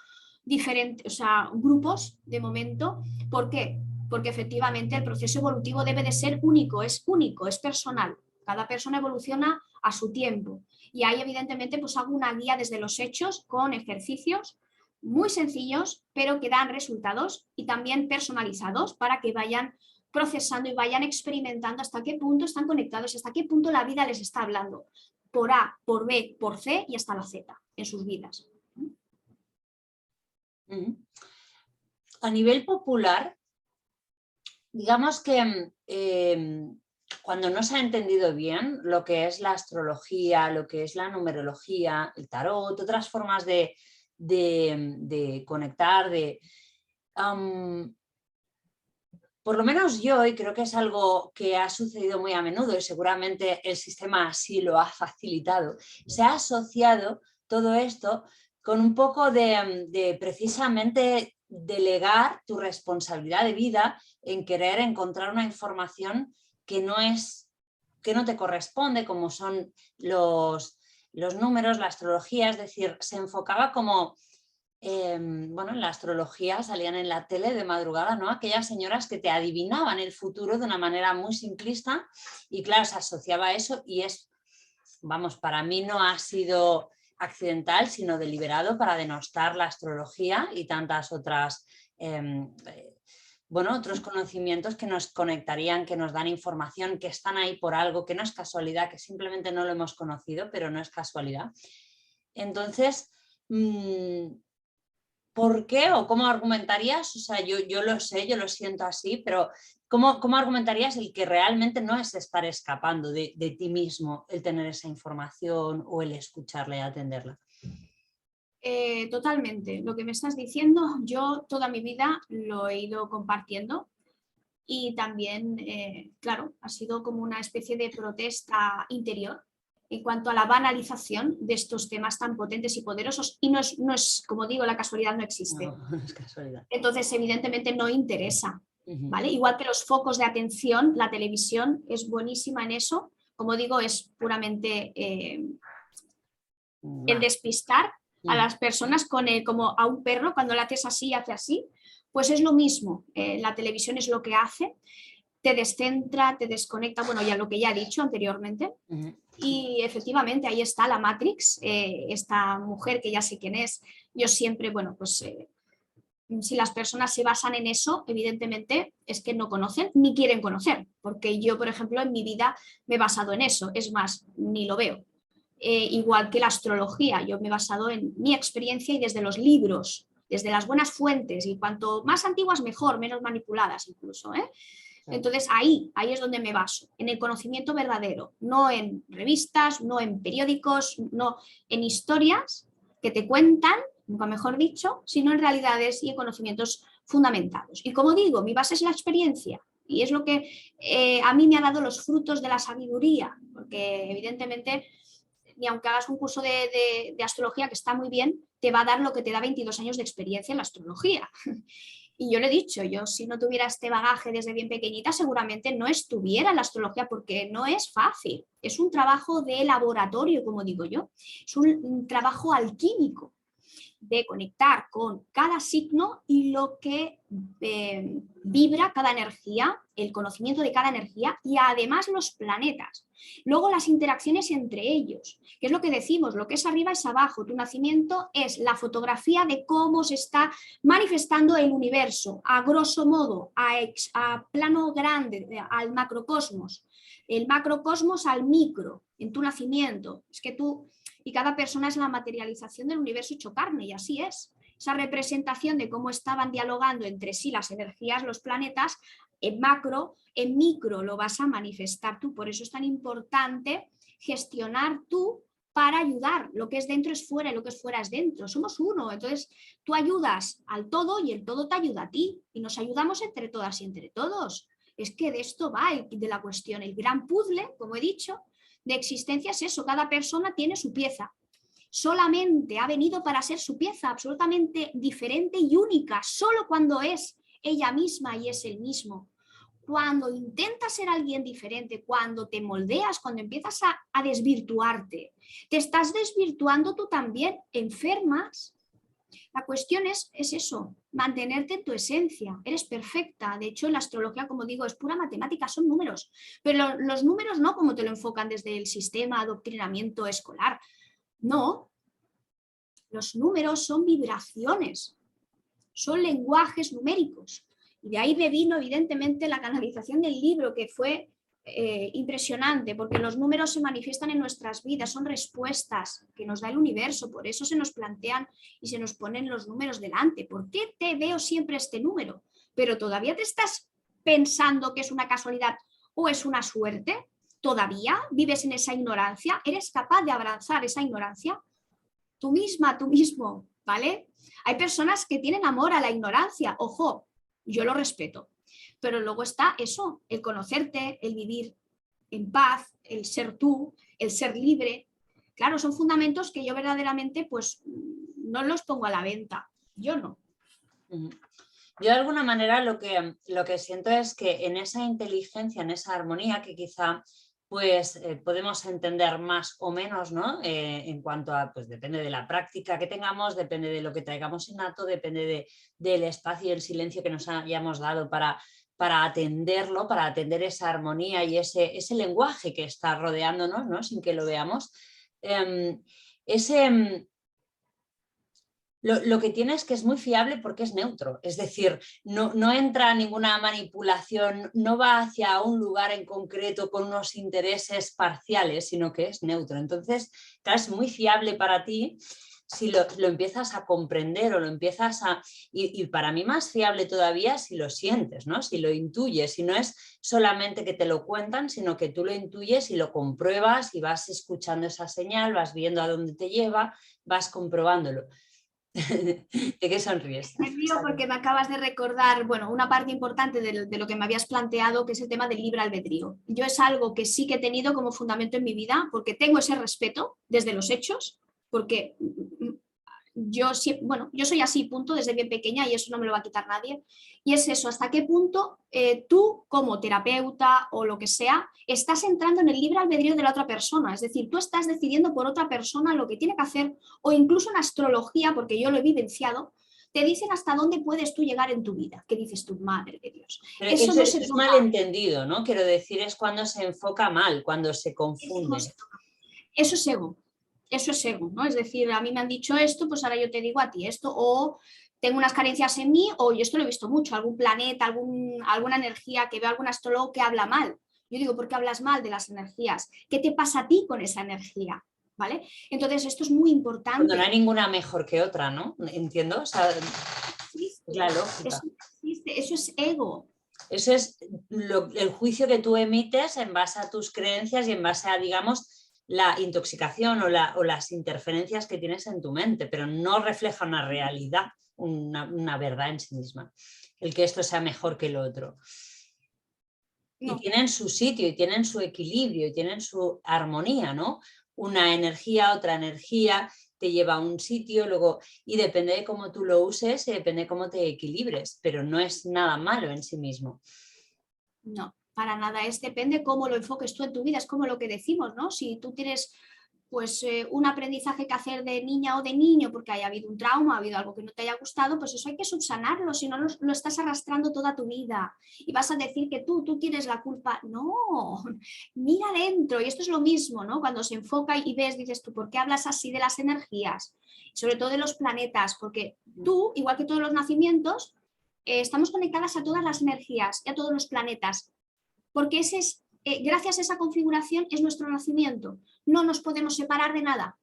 diferentes, o sea, grupos de momento. ¿Por qué? Porque efectivamente el proceso evolutivo debe de ser único, es personal. Cada persona evoluciona a su tiempo. Y ahí evidentemente pues hago una guía desde los hechos con ejercicios muy sencillos, pero que dan resultados y también personalizados para que vayan procesando y vayan experimentando hasta qué punto están conectados y hasta qué punto la vida les está hablando. Por A, por B, por C y hasta la Z en sus vidas. A nivel popular, digamos que cuando no se ha entendido bien lo que es la astrología, lo que es la numerología, el tarot, otras formas de conectar, por lo menos yo, y creo que es algo que ha sucedido muy a menudo y seguramente el sistema así lo ha facilitado, se ha asociado todo esto con un poco de precisamente delegar tu responsabilidad de vida en querer encontrar una información que no te corresponde, como son los números, la astrología, es decir, se enfocaba como... bueno, en la astrología salían en la tele de madrugada, ¿no? Aquellas señoras que te adivinaban el futuro de una manera muy simplista y claro, se asociaba a eso y es, vamos, para mí no ha sido accidental, sino deliberado para denostar la astrología y tantas otras, bueno, otros conocimientos que nos conectarían, que nos dan información, que están ahí por algo, que no es casualidad, que simplemente no lo hemos conocido, pero no es casualidad. Entonces, ¿por qué o cómo argumentarías? O sea, yo lo sé, yo lo siento así, pero ¿cómo argumentarías el que realmente no es estar escapando de ti mismo el tener esa información o el escucharla y atenderla? Totalmente. Lo que me estás diciendo, yo toda mi vida lo he ido compartiendo y también, claro, ha sido como una especie de protesta interior en cuanto a la banalización de estos temas tan potentes y poderosos y no es como digo, la casualidad no existe. No, no es casualidad. Entonces, evidentemente no interesa, ¿vale? Igual que los focos de atención, la televisión es buenísima en eso, como digo, es puramente el despistar a las personas como a un perro, cuando le haces así, hace así, pues es lo mismo, la televisión es lo que hace, te descentra, te desconecta, bueno, ya lo que ya he dicho anteriormente. Y efectivamente ahí está la Matrix, esta mujer que ya sé quién es. Yo siempre, bueno, pues si las personas se basan en eso, evidentemente es que no conocen ni quieren conocer, porque yo, por ejemplo, en mi vida me he basado en eso, es más, ni lo veo. Igual que la astrología, yo me he basado en mi experiencia y desde los libros, desde las buenas fuentes, y cuanto más antiguas mejor, menos manipuladas incluso, ¿eh? Entonces ahí es donde me baso, en el conocimiento verdadero, no en revistas, no en periódicos, no en historias que te cuentan, nunca mejor dicho, sino en realidades y en conocimientos fundamentados. Y como digo, mi base es la experiencia y es lo que a mí me ha dado los frutos de la sabiduría, porque evidentemente ni aunque hagas un curso de astrología que está muy bien, te va a dar lo que te da 22 años de experiencia en la astrología. Y yo le he dicho, yo si no tuviera este bagaje desde bien pequeñita, seguramente no estuviera en la astrología porque no es fácil. Es un trabajo de laboratorio, como digo yo. Es un trabajo alquímico de conectar con cada signo y lo que vibra cada energía, el conocimiento de cada energía y además los planetas. Luego las interacciones entre ellos, que es lo que decimos, lo que es arriba es abajo. Tu nacimiento es la fotografía de cómo se está manifestando el universo, a grosso modo, a plano grande, al macrocosmos. El macrocosmos al micro, en tu nacimiento. Es que tú... Y cada persona es la materialización del universo hecho carne, y así es. Esa representación de cómo estaban dialogando entre sí las energías, los planetas, en macro, en micro lo vas a manifestar tú. Por eso es tan importante gestionar tú para ayudar. Lo que es dentro es fuera y lo que es fuera es dentro. Somos uno. Entonces tú ayudas al todo y el todo te ayuda a ti. Y nos ayudamos entre todas y entre todos. Es que de esto va de la cuestión. El gran puzzle, como he dicho, de existencia es eso. Cada persona tiene su pieza. Solamente ha venido para ser su pieza absolutamente diferente y única. Solo cuando es ella misma y es el mismo. Cuando intentas ser alguien diferente, cuando te moldeas, cuando empiezas a desvirtuarte, te estás desvirtuando tú también, enfermas. La cuestión es eso, mantenerte en tu esencia. Eres perfecta. De hecho, en la astrología, como digo, es pura matemática, son números. Pero los números no como te lo enfocan desde el sistema de adoctrinamiento escolar. No. Los números son vibraciones, son lenguajes numéricos. Y de ahí me vino, evidentemente, la canalización del libro, que fue impresionante, porque los números se manifiestan en nuestras vidas, son respuestas que nos da el universo, por eso se nos plantean y se nos ponen los números delante. ¿Por qué te veo siempre este número? Pero todavía te estás pensando que es una casualidad o es una suerte. ¿Todavía vives en esa ignorancia? ¿Eres capaz de abrazar esa ignorancia? Tú misma, tú mismo, ¿vale? Hay personas que tienen amor a la ignorancia, ojo, yo lo respeto, pero luego está eso, el conocerte, el vivir en paz, el ser tú, el ser libre. Claro, son fundamentos que yo verdaderamente pues no los pongo a la venta, yo no. Yo de alguna manera lo que siento es que en esa inteligencia, en esa armonía que quizá pues podemos entender más o menos, ¿no? En cuanto a, pues depende de la práctica que tengamos, depende de lo que traigamos innato, depende del espacio y el silencio que nos hayamos dado para atenderlo, para atender esa armonía y ese lenguaje que está rodeándonos, ¿no? Sin que lo veamos. Lo que tiene es que es muy fiable porque es neutro, es decir, no entra ninguna manipulación, no va hacia un lugar en concreto con unos intereses parciales, sino que es neutro. Entonces, claro, es muy fiable para ti si lo empiezas a comprender o lo empiezas a... Y para mí más fiable todavía si lo sientes, ¿no? Si lo intuyes, si no es solamente que te lo cuentan, sino que tú lo intuyes y lo compruebas y vas escuchando esa señal, vas viendo a dónde te lleva, vas comprobándolo. ¿De qué sonríes? Me río porque me acabas de recordar, bueno, una parte importante de lo que me habías planteado, que es el tema del libre albedrío. Yo es algo que sí que he tenido como fundamento en mi vida, porque tengo ese respeto desde los hechos, porque yo soy así, punto, desde bien pequeña y eso no me lo va a quitar nadie. Y es eso, hasta qué punto tú como terapeuta o lo que sea, estás entrando en el libre albedrío de la otra persona. Es decir, tú estás decidiendo por otra persona lo que tiene que hacer, o incluso en astrología, porque yo lo he vivenciado, te dicen hasta dónde puedes tú llegar en tu vida. ¿Qué dices tú? Madre de Dios. Pero Eso no se es toca. malentendido, ¿no? Quiero decir, es cuando se enfoca mal, cuando se confunde. Eso es ego. Eso es ego, ¿no? Es decir, a mí me han dicho esto, pues ahora yo te digo a ti esto, o tengo unas carencias en mí, o yo esto lo he visto mucho, algún planeta, alguna energía, que veo algún astrólogo que habla mal. Yo digo, ¿por qué hablas mal de las energías? ¿Qué te pasa a ti con esa energía? ¿Vale? Entonces, esto es muy importante. Cuando no hay ninguna mejor que otra, ¿no? Entiendo, o sea, es la lógica. Eso es ego. Eso es el juicio que tú emites en base a tus creencias y en base a, digamos, la intoxicación o las interferencias que tienes en tu mente, pero no refleja una realidad, una verdad en sí misma, el que esto sea mejor que lo otro. No. Y tienen su sitio, y tienen su equilibrio, y tienen su armonía, ¿no? Una energía, otra energía, te lleva a un sitio, luego, y depende de cómo tú lo uses, y depende de cómo te equilibres, pero no es nada malo en sí mismo. No. Para nada, depende cómo lo enfoques tú en tu vida, es como lo que decimos, ¿no? Si tú tienes pues un aprendizaje que hacer de niña o de niño porque haya habido un trauma, ha habido algo que no te haya gustado, pues eso hay que subsanarlo, si no lo estás arrastrando toda tu vida y vas a decir que tú tienes la culpa. No, mira adentro, y esto es lo mismo, ¿no? Cuando se enfoca y ves, dices tú, ¿por qué hablas así de las energías? Sobre todo de los planetas, porque tú, igual que todos los nacimientos, estamos conectadas a todas las energías y a todos los planetas. Porque gracias a esa configuración es nuestro nacimiento. No nos podemos separar de nada,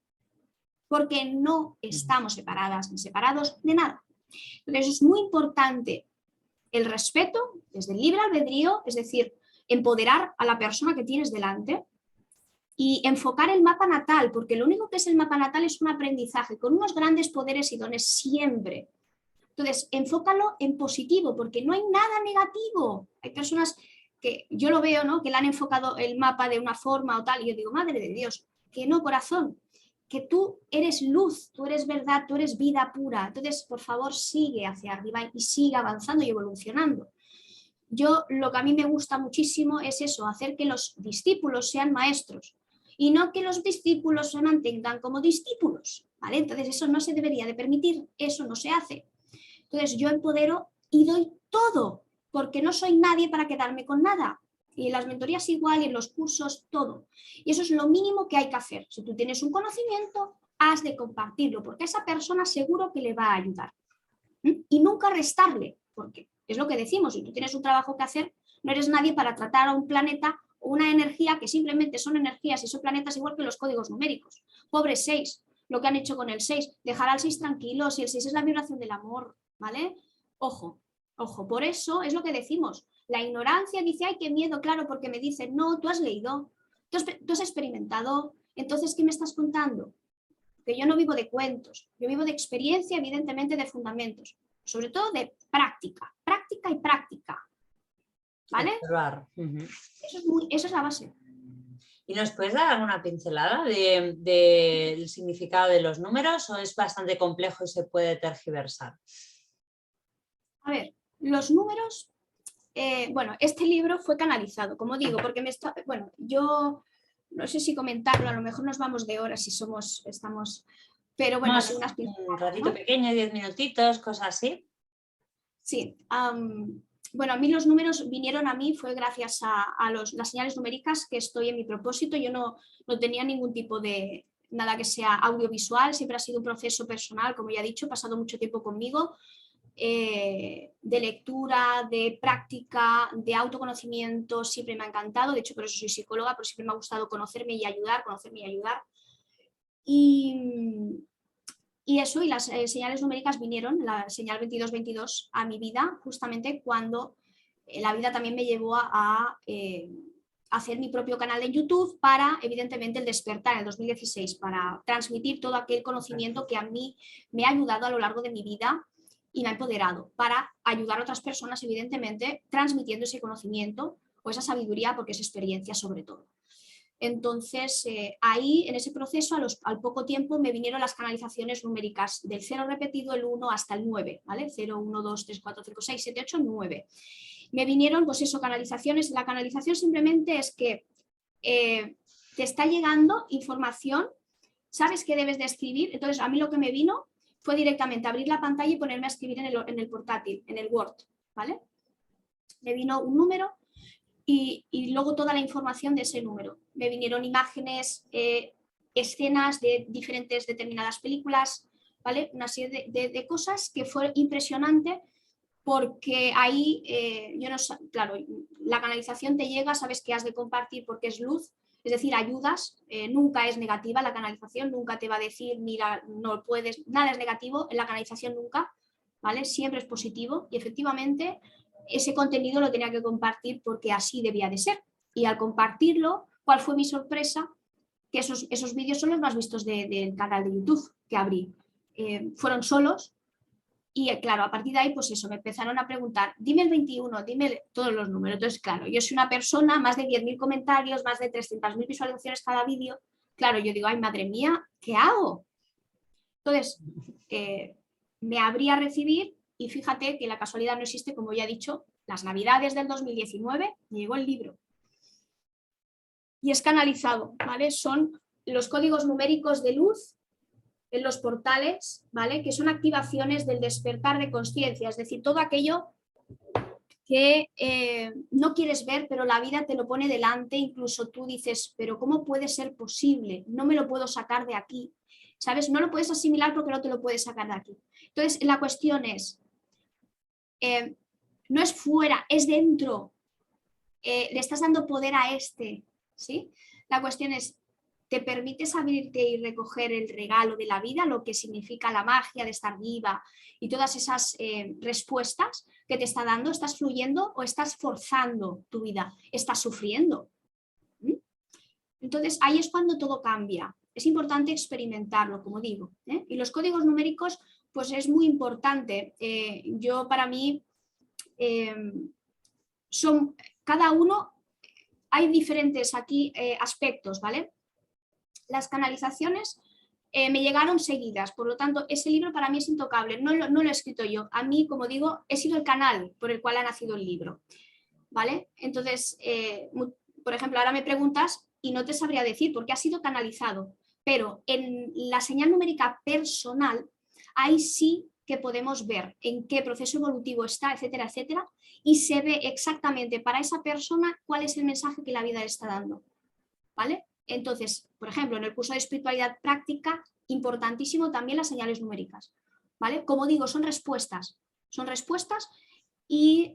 porque no estamos separadas ni separados de nada. Entonces es muy importante el respeto desde el libre albedrío, es decir, empoderar a la persona que tienes delante, y enfocar el mapa natal, porque lo único que es el mapa natal es un aprendizaje con unos grandes poderes y dones siempre. Entonces, enfócalo en positivo, porque no hay nada negativo. Hay personas que yo lo veo, ¿no?, que le han enfocado el mapa de una forma o tal, y yo digo, madre de Dios, que no, corazón, que tú eres luz, tú eres verdad, tú eres vida pura. Entonces, por favor, sigue hacia arriba y sigue avanzando y evolucionando. Yo lo que a mí me gusta muchísimo es eso, hacer que los discípulos sean maestros y no que los discípulos se mantengan como discípulos, ¿vale? Entonces eso no se debería de permitir, eso no se hace. Entonces yo empodero y doy todo, porque no soy nadie para quedarme con nada. Y en las mentorías igual, y en los cursos, todo. Y eso es lo mínimo que hay que hacer. Si tú tienes un conocimiento, has de compartirlo, porque a esa persona seguro que le va a ayudar. Y nunca restarle, porque es lo que decimos, si tú tienes un trabajo que hacer, no eres nadie para tratar a un planeta o una energía que simplemente son energías y son planetas igual que los códigos numéricos. Pobres 6, lo que han hecho con el 6, dejar al 6 tranquilo, si el 6 es la vibración del amor, ¿vale? Ojo, ojo, por eso es lo que decimos. La ignorancia dice, ay, qué miedo, claro, porque me dicen, no, tú has leído, tú has experimentado, entonces, ¿qué me estás contando? Que yo no vivo de cuentos, yo vivo de experiencia, evidentemente de fundamentos, sobre todo de práctica, práctica y práctica, ¿vale? Eso es la base. ¿Y nos puedes dar alguna pincelada del significado de los números o es bastante complejo y se puede tergiversar? A ver, los números, bueno, este libro fue canalizado, como digo, porque bueno, yo no sé si comentarlo, a lo mejor nos vamos de horas si estamos, pero bueno, No, unas un ratito, ¿no?, pequeño, 10 minutitos, cosas así. Sí, bueno, a mí los números vinieron a mí, fue gracias a las señales numéricas que estoy en mi propósito. Yo no tenía ningún tipo de nada que sea audiovisual, siempre ha sido un proceso personal, como ya he dicho, he pasado mucho tiempo conmigo, de lectura, de práctica, de autoconocimiento, siempre me ha encantado, de hecho por eso soy psicóloga, pero siempre me ha gustado conocerme y ayudar. Y eso, y las señales numéricas vinieron, la señal 2222, a mi vida justamente cuando la vida también me llevó a hacer mi propio canal en YouTube para, evidentemente, el despertar en el 2016, para transmitir todo aquel conocimiento que a mí me ha ayudado a lo largo de mi vida y me ha empoderado, para ayudar a otras personas, evidentemente, transmitiendo ese conocimiento o esa sabiduría, porque es experiencia sobre todo. Entonces, ahí en ese proceso, al poco tiempo, me vinieron las canalizaciones numéricas del 0 repetido, el 1 hasta el 9, ¿vale? 0, 1, 2, 3, 4, 5, 6, 7, 8, 9. Me vinieron, pues eso, canalizaciones. La canalización simplemente es que te está llegando información, sabes que debes de escribir. Entonces, a mí lo que me vino fue directamente abrir la pantalla y ponerme a escribir en el portátil, en el Word, ¿vale? Me vino un número y luego toda la información de ese número. Me vinieron imágenes, escenas de diferentes determinadas películas, ¿vale? Una serie de cosas que fue impresionante porque ahí, yo no, claro, la canalización te llega, sabes que has de compartir porque es luz, es decir, ayudas, nunca es negativa la canalización, nunca te va a decir, mira, no puedes, nada es negativo en la canalización nunca, ¿vale? Siempre es positivo y efectivamente ese contenido lo tenía que compartir porque así debía de ser. Y al compartirlo, ¿cuál fue mi sorpresa? Que esos vídeos son los más vistos del canal de YouTube que abrí. Fueron solos y claro, a partir de ahí, pues eso, me empezaron a preguntar, dime el 21, dime todos los números. Entonces, claro, yo soy una persona, más de 10.000 comentarios, más de 300.000 visualizaciones cada vídeo. Claro, yo digo, ay, madre mía, ¿qué hago? Entonces, me abrí a recibir y fíjate que la casualidad no existe, como ya he dicho, las navidades del 2019 me llegó el libro. Y es canalizado, ¿vale? Son los códigos numéricos de luz en los portales, ¿vale? Que son activaciones del despertar de conciencia, es decir, todo aquello que no quieres ver, pero la vida te lo pone delante, incluso tú dices, pero ¿cómo puede ser posible? No me lo puedo sacar de aquí, ¿sabes? No lo puedes asimilar porque no te lo puedes sacar de aquí. Entonces, la cuestión es, no es fuera, es dentro. Le estás dando poder a ¿sí? La cuestión es, ¿te permites abrirte y recoger el regalo de la vida, lo que significa la magia de estar viva y todas esas respuestas que te está dando? ¿Estás fluyendo o estás forzando tu vida? ¿Estás sufriendo? Entonces, Entonces ahí es cuando todo cambia. Es importante experimentarlo, como digo, ¿eh? Y los códigos numéricos, pues es muy importante. Para mí, cada uno, hay diferentes aquí aspectos, ¿vale? Las canalizaciones me llegaron seguidas, por lo tanto, ese libro para mí es intocable, no lo he escrito yo. A mí, como digo, he sido el canal por el cual ha nacido el libro, ¿vale? Entonces, por ejemplo, ahora me preguntas y no te sabría decir porque ha sido canalizado, pero en la señal numérica personal, ahí sí que podemos ver en qué proceso evolutivo está, etcétera, etcétera, y se ve exactamente para esa persona cuál es el mensaje que la vida le está dando, ¿vale? Entonces, por ejemplo, en el curso de espiritualidad práctica, importantísimo también las señales numéricas, ¿vale? Como digo, son respuestas y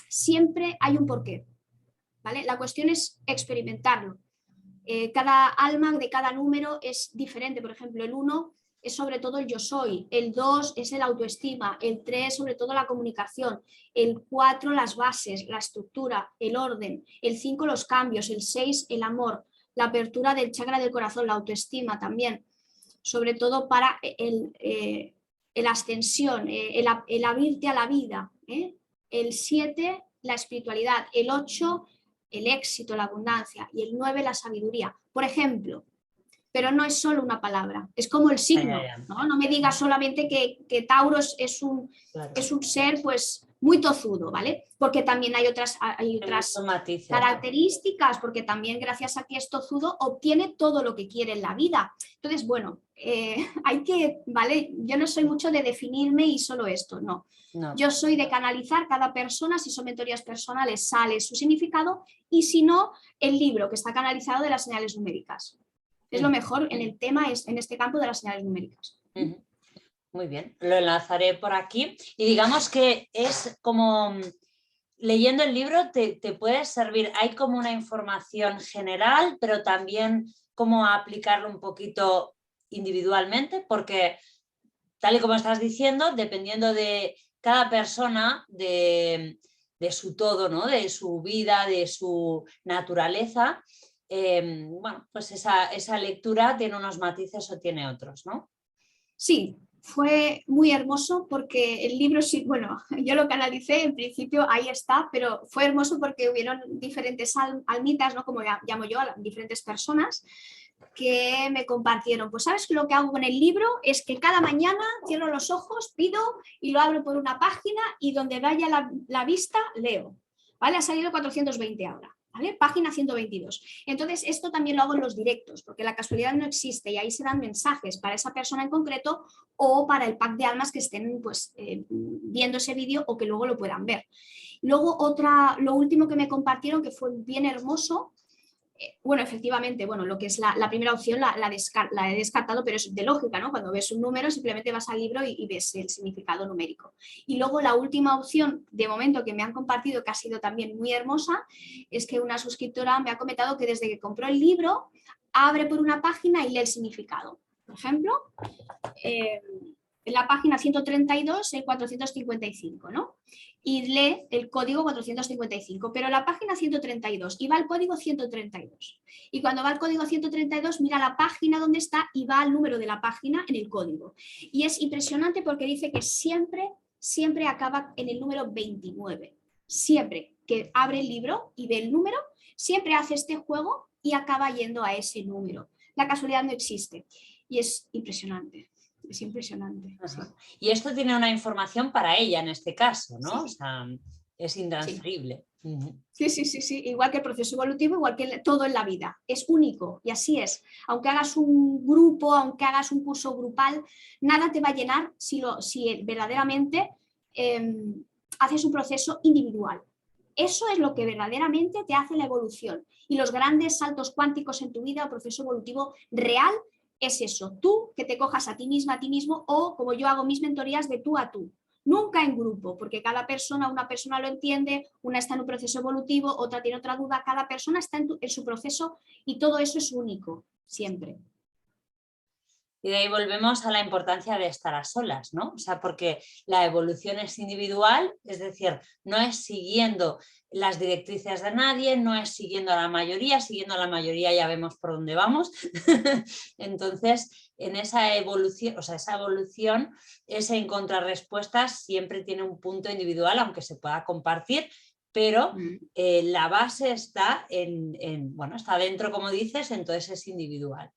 siempre hay un porqué, ¿vale? La cuestión es experimentarlo. Cada alma de cada número es diferente. Por ejemplo, el 1 es sobre todo el yo soy, el 2 es el autoestima, el 3 sobre todo la comunicación, el 4 las bases, la estructura, el orden, el 5 los cambios, el 6 el amor, la apertura del chakra del corazón, la autoestima también, sobre todo para el ascensión, el abrirte a la vida, ¿eh? El 7 la espiritualidad, el 8 el éxito, la abundancia, y el 9 la sabiduría, por ejemplo. Pero no es solo una palabra, es como el signo, ¿no? No me digas solamente que Tauro es un ser pues muy tozudo, ¿vale? Porque también hay otras matices, características, porque también gracias a que es tozudo obtiene todo lo que quiere en la vida. Entonces, bueno, hay que, ¿vale? Yo no soy mucho de definirme y solo esto, no. Yo soy de canalizar cada persona, si son mentorías personales sale su significado y si no, el libro que está canalizado de las señales numéricas. Es lo mejor en el tema, en este campo de las señales numéricas. Muy bien, lo enlazaré por aquí. Y digamos que es como, leyendo el libro te puede servir, hay como una información general, pero también cómo aplicarlo un poquito individualmente, porque tal y como estás diciendo, dependiendo de cada persona, de su todo, ¿no? De su vida, de su naturaleza, bueno, pues esa lectura tiene unos matices o tiene otros, ¿no? Sí, fue muy hermoso porque el libro, sí, bueno, yo lo canalicé, en principio ahí está, pero fue hermoso porque hubieron diferentes almitas, ¿no? Como llamo yo, a diferentes personas que me compartieron. Pues sabes que lo que hago con el libro es que cada mañana cierro los ojos, pido y lo abro por una página y donde vaya la vista leo. ¿Vale? Ha salido 420 ahora. ¿Vale? Página 122. Entonces, esto también lo hago en los directos, porque la casualidad no existe y ahí se dan mensajes para esa persona en concreto o para el pack de almas que estén pues, viendo ese vídeo o que luego lo puedan ver. Luego, lo último que me compartieron, que fue bien hermoso, bueno, efectivamente, bueno, lo que es la primera opción la he descartado, pero es de lógica, ¿no? Cuando ves un número simplemente vas al libro y ves el significado numérico. Y luego la última opción, de momento, que me han compartido, que ha sido también muy hermosa, es que una suscriptora me ha comentado que desde que compró el libro, abre por una página y lee el significado. Por ejemplo, en la página 132, el 455, ¿no? Y lee el código 455, pero la página 132 y va al código 132. Y cuando va al código 132, mira la página donde está y va al número de la página en el código. Y es impresionante porque dice que siempre acaba en el número 29. Siempre que abre el libro y ve el número, siempre hace este juego y acaba yendo a ese número. La casualidad no existe y es impresionante. Es impresionante. Sí. Y esto tiene una información para ella en este caso, ¿no? Sí. O sea, es intransferible. Sí. Sí. Igual que el proceso evolutivo, igual que todo en la vida. Es único y así es. Aunque hagas un grupo, aunque hagas un curso grupal, nada te va a llenar si verdaderamente haces un proceso individual. Eso es lo que verdaderamente te hace la evolución. Y los grandes saltos cuánticos en tu vida o proceso evolutivo real es eso, tú que te cojas a ti misma, a ti mismo, o como yo hago mis mentorías de tú a tú. Nunca en grupo, porque cada persona, una persona lo entiende, una está en un proceso evolutivo, otra tiene otra duda, cada persona está en su proceso y todo eso es único, siempre. Y de ahí volvemos a la importancia de estar a solas, ¿no? O sea, porque la evolución es individual, es decir, no es siguiendo las directrices de nadie, no es siguiendo a la mayoría ya vemos por dónde vamos. Entonces, en esa evolución, o sea, esa evolución, ese encontrar respuestas siempre tiene un punto individual, aunque se pueda compartir, pero la base está bueno, está dentro, como dices, entonces es individual.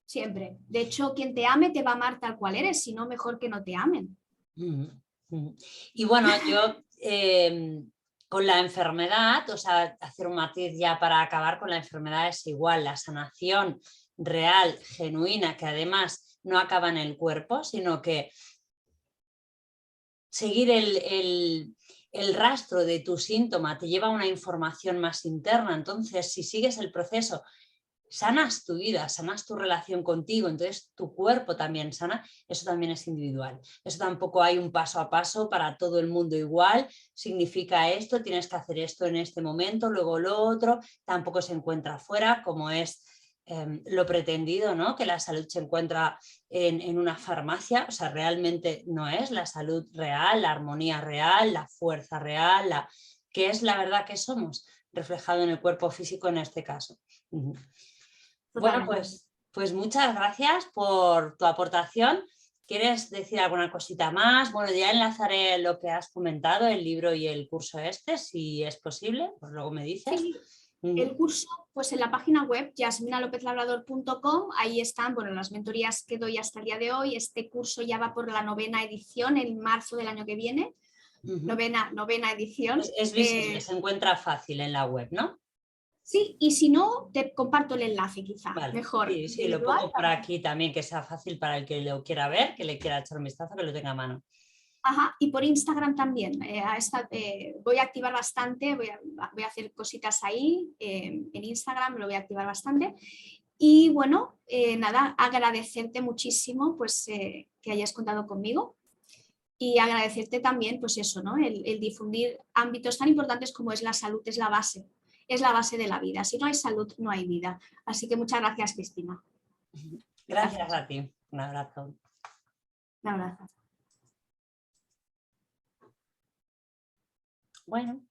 Siempre. De hecho, quien te ame te va a amar tal cual eres, si no, mejor que no te amen. Y bueno, yo con la enfermedad, o sea, hacer un matiz ya para acabar con la enfermedad es igual, la sanación real, genuina, que además no acaba en el cuerpo, sino que seguir el rastro de tu síntoma te lleva a una información más interna. Entonces, si sigues el proceso, sanas tu vida, sanas tu relación contigo, entonces tu cuerpo también sana, eso también es individual. Eso tampoco hay un paso a paso para todo el mundo igual, significa esto, tienes que hacer esto en este momento, luego lo otro, tampoco se encuentra afuera, como es lo pretendido, ¿no? Que la salud se encuentra en una farmacia, o sea, realmente no es la salud real, la armonía real, la fuerza real, que es la verdad que somos, reflejado en el cuerpo físico en este caso. Bueno, pues muchas gracias por tu aportación. ¿Quieres decir alguna cosita más? Bueno, ya enlazaré lo que has comentado, el libro y el curso este, si es posible, pues luego me dices. Sí, el curso, pues en la página web yasminalopezlabrador.com, ahí están, bueno, las mentorías que doy hasta el día de hoy. Este curso ya va por la 9ª edición, en marzo del año que viene. Novena edición. Es visible, se encuentra fácil en la web, ¿no? Sí, y si no, te comparto el enlace quizá, Vale. mejor. Sí, lo pongo por aquí también, que sea fácil para el que lo quiera ver, que le quiera echar un vistazo, que lo tenga a mano. Ajá, y por Instagram también. Voy a activar bastante, voy a hacer cositas ahí, en Instagram lo voy a activar bastante. Y bueno, nada, agradecerte muchísimo pues, que hayas contado conmigo y agradecerte también pues eso, ¿no? El difundir ámbitos tan importantes como es la salud, es la base de la vida. Si no hay salud, no hay vida. Así que muchas gracias, Cristina. Gracias a ti. Un abrazo. Un abrazo. Bueno.